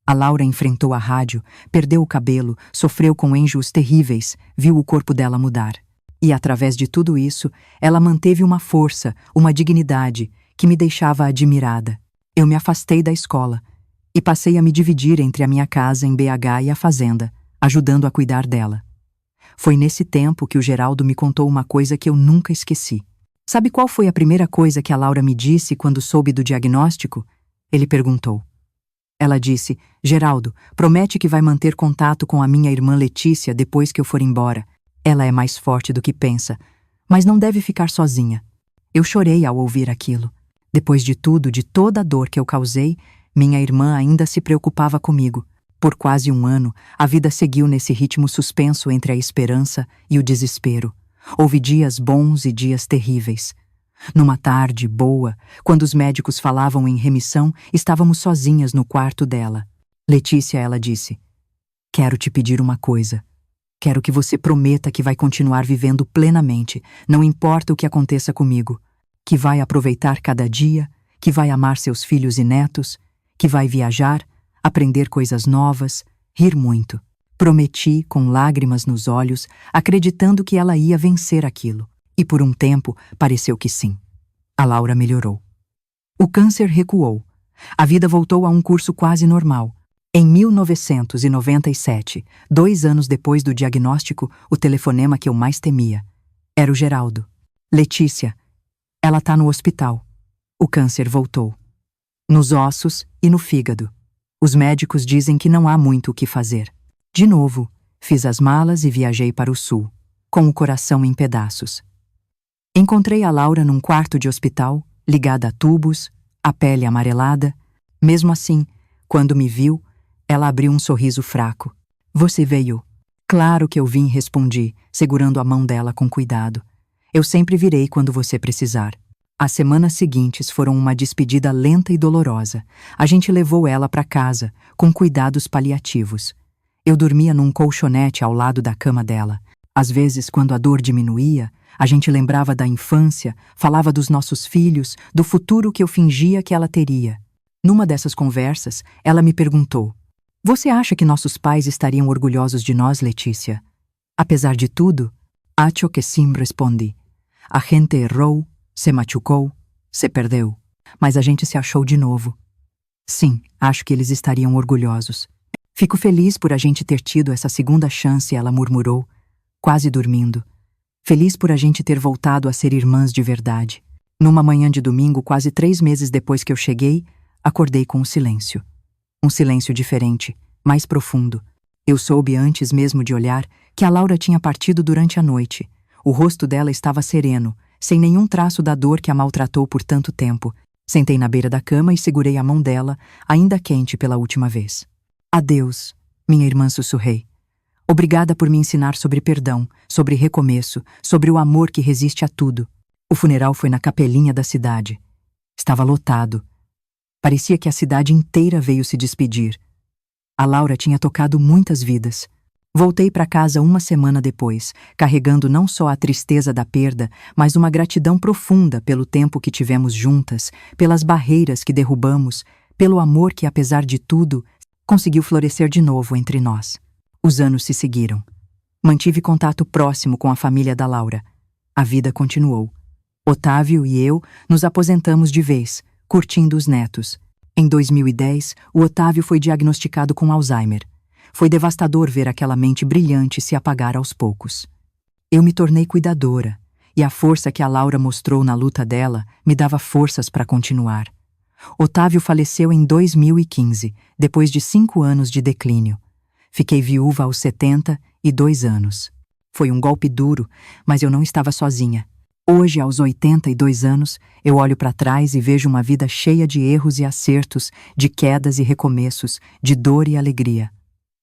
A Laura enfrentou a rádio, perdeu o cabelo, sofreu com enjoos terríveis, viu o corpo dela mudar. E através de tudo isso, ela manteve uma força, uma dignidade, que me deixava admirada. Eu me afastei da escola e passei a me dividir entre a minha casa em BH e a fazenda, ajudando a cuidar dela. Foi nesse tempo que o Geraldo me contou uma coisa que eu nunca esqueci. Sabe qual foi a primeira coisa que a Laura me disse quando soube do diagnóstico? Ele perguntou. Ela disse, Geraldo, promete que vai manter contato com a minha irmã Letícia depois que eu for embora. Ela é mais forte do que pensa, mas não deve ficar sozinha. Eu chorei ao ouvir aquilo. Depois de tudo, de toda a dor que eu causei, minha irmã ainda se preocupava comigo. Por quase um ano, a vida seguiu nesse ritmo suspenso entre a esperança e o desespero. Houve dias bons e dias terríveis. Numa tarde boa, quando os médicos falavam em remissão, estávamos sozinhas no quarto dela. Letícia, ela disse, quero te pedir uma coisa. Quero que você prometa que vai continuar vivendo plenamente, não importa o que aconteça comigo. Que vai aproveitar cada dia, que vai amar seus filhos e netos, que vai viajar, aprender coisas novas, rir muito. Prometi, com lágrimas nos olhos, acreditando que ela ia vencer aquilo. E por um tempo, pareceu que sim. A Laura melhorou. O câncer recuou. A vida voltou a um curso quase normal. Em 1997, 2 anos depois do diagnóstico, o telefonema que eu mais temia. Era o Geraldo. Letícia, ela tá no hospital. O câncer voltou. Nos ossos e no fígado. Os médicos dizem que não há muito o que fazer. De novo, fiz as malas e viajei para o sul, com o coração em pedaços. Encontrei a Laura num quarto de hospital, ligada a tubos, a pele amarelada. Mesmo assim, quando me viu, ela abriu um sorriso fraco. Você veio? Claro que eu vim, respondi, segurando a mão dela com cuidado. Eu sempre virei quando você precisar. As semanas seguintes foram uma despedida lenta e dolorosa. A gente levou ela para casa, com cuidados paliativos. Eu dormia num colchonete ao lado da cama dela. Às vezes, quando a dor diminuía, a gente lembrava da infância, falava dos nossos filhos, do futuro que eu fingia que ela teria. Numa dessas conversas, ela me perguntou: você acha que nossos pais estariam orgulhosos de nós, Letícia? Apesar de tudo, acho que sim, respondi. A gente errou, se machucou, se perdeu, mas a gente se achou de novo. Sim, acho que eles estariam orgulhosos. Fico feliz por a gente ter tido essa segunda chance, ela murmurou, quase dormindo. Feliz por a gente ter voltado a ser irmãs de verdade. Numa manhã de domingo, quase 3 meses depois que eu cheguei, acordei com um silêncio. Um silêncio diferente, mais profundo. Eu soube antes mesmo de olhar que a Laura tinha partido durante a noite. O rosto dela estava sereno, sem nenhum traço da dor que a maltratou por tanto tempo. Sentei na beira da cama e segurei a mão dela, ainda quente pela última vez. Adeus, minha irmã, sussurrei. Obrigada por me ensinar sobre perdão, sobre recomeço, sobre o amor que resiste a tudo. O funeral foi na capelinha da cidade. Estava lotado. Parecia que a cidade inteira veio se despedir. A Laura tinha tocado muitas vidas. Voltei para casa uma semana depois, carregando não só a tristeza da perda, mas uma gratidão profunda pelo tempo que tivemos juntas, pelas barreiras que derrubamos, pelo amor que, apesar de tudo, conseguiu florescer de novo entre nós. Os anos se seguiram. Mantive contato próximo com a família da Laura. A vida continuou. Otávio e eu nos aposentamos de vez, curtindo os netos. Em 2010, o Otávio foi diagnosticado com Alzheimer. Foi devastador ver aquela mente brilhante se apagar aos poucos. Eu me tornei cuidadora, e a força que a Laura mostrou na luta dela me dava forças para continuar. Otávio faleceu em 2015, depois de 5 anos de declínio. Fiquei viúva aos 72 anos. Foi um golpe duro, mas eu não estava sozinha. Hoje, aos 82 anos, eu olho para trás e vejo uma vida cheia de erros e acertos, de quedas e recomeços, de dor e alegria.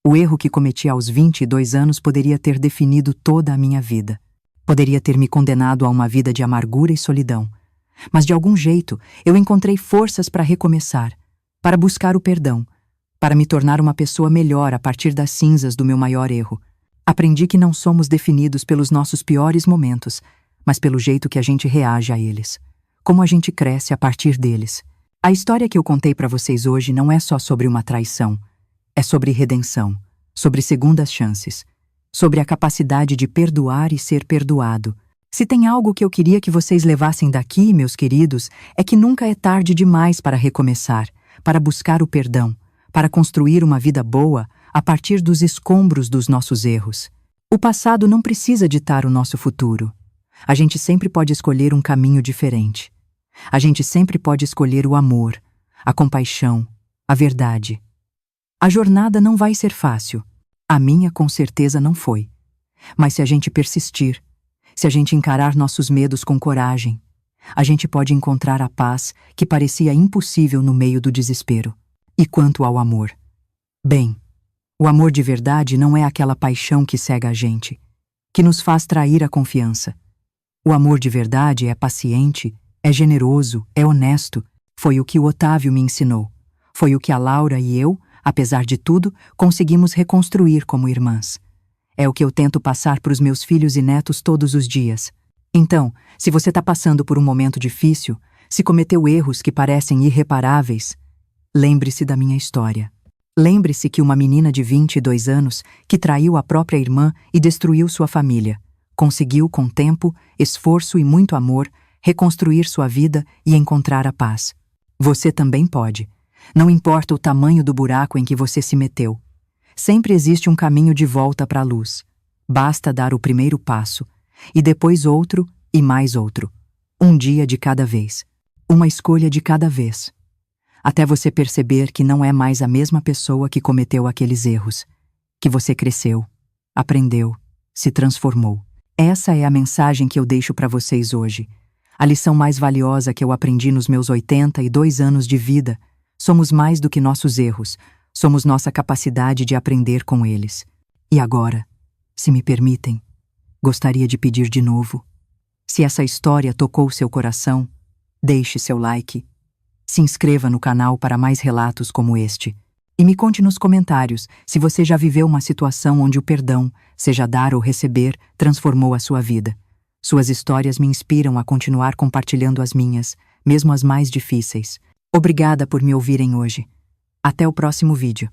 O erro que cometi aos 22 anos poderia ter definido toda a minha vida. Poderia ter me condenado a uma vida de amargura e solidão. Mas de algum jeito, eu encontrei forças para recomeçar, para buscar o perdão, para me tornar uma pessoa melhor a partir das cinzas do meu maior erro. Aprendi que não somos definidos pelos nossos piores momentos, mas pelo jeito que a gente reage a eles. Como a gente cresce a partir deles. A história que eu contei para vocês hoje não é só sobre uma traição. É sobre redenção, sobre segundas chances, sobre a capacidade de perdoar e ser perdoado. Se tem algo que eu queria que vocês levassem daqui, meus queridos, é que nunca é tarde demais para recomeçar, para buscar o perdão, para construir uma vida boa a partir dos escombros dos nossos erros. O passado não precisa ditar o nosso futuro. A gente sempre pode escolher um caminho diferente. A gente sempre pode escolher o amor, a compaixão, a verdade. A jornada não vai ser fácil. A minha, com certeza, não foi. Mas se a gente persistir, se a gente encarar nossos medos com coragem, a gente pode encontrar a paz que parecia impossível no meio do desespero. E quanto ao amor? Bem, o amor de verdade não é aquela paixão que cega a gente, que nos faz trair a confiança. O amor de verdade é paciente, é generoso, é honesto. Foi o que o Otávio me ensinou. Foi o que a Laura e eu, apesar de tudo, conseguimos reconstruir como irmãs. É o que eu tento passar para os meus filhos e netos todos os dias. Então, se você está passando por um momento difícil, se cometeu erros que parecem irreparáveis, lembre-se da minha história. Lembre-se que uma menina de 22 anos que traiu a própria irmã e destruiu sua família, conseguiu, com tempo, esforço e muito amor, reconstruir sua vida e encontrar a paz. Você também pode. Não importa o tamanho do buraco em que você se meteu. Sempre existe um caminho de volta para a luz. Basta dar o primeiro passo, e depois outro e mais outro. Um dia de cada vez. Uma escolha de cada vez. Até você perceber que não é mais a mesma pessoa que cometeu aqueles erros. Que você cresceu, aprendeu, se transformou. Essa é a mensagem que eu deixo para vocês hoje. A lição mais valiosa que eu aprendi nos meus 82 anos de vida. Somos mais do que nossos erros. Somos nossa capacidade de aprender com eles. E agora, se me permitem, gostaria de pedir de novo. Se essa história tocou seu coração, deixe seu like. Se inscreva no canal para mais relatos como este. E me conte nos comentários se você já viveu uma situação onde o perdão, seja dar ou receber, transformou a sua vida. Suas histórias me inspiram a continuar compartilhando as minhas, mesmo as mais difíceis. Obrigada por me ouvirem hoje. Até o próximo vídeo.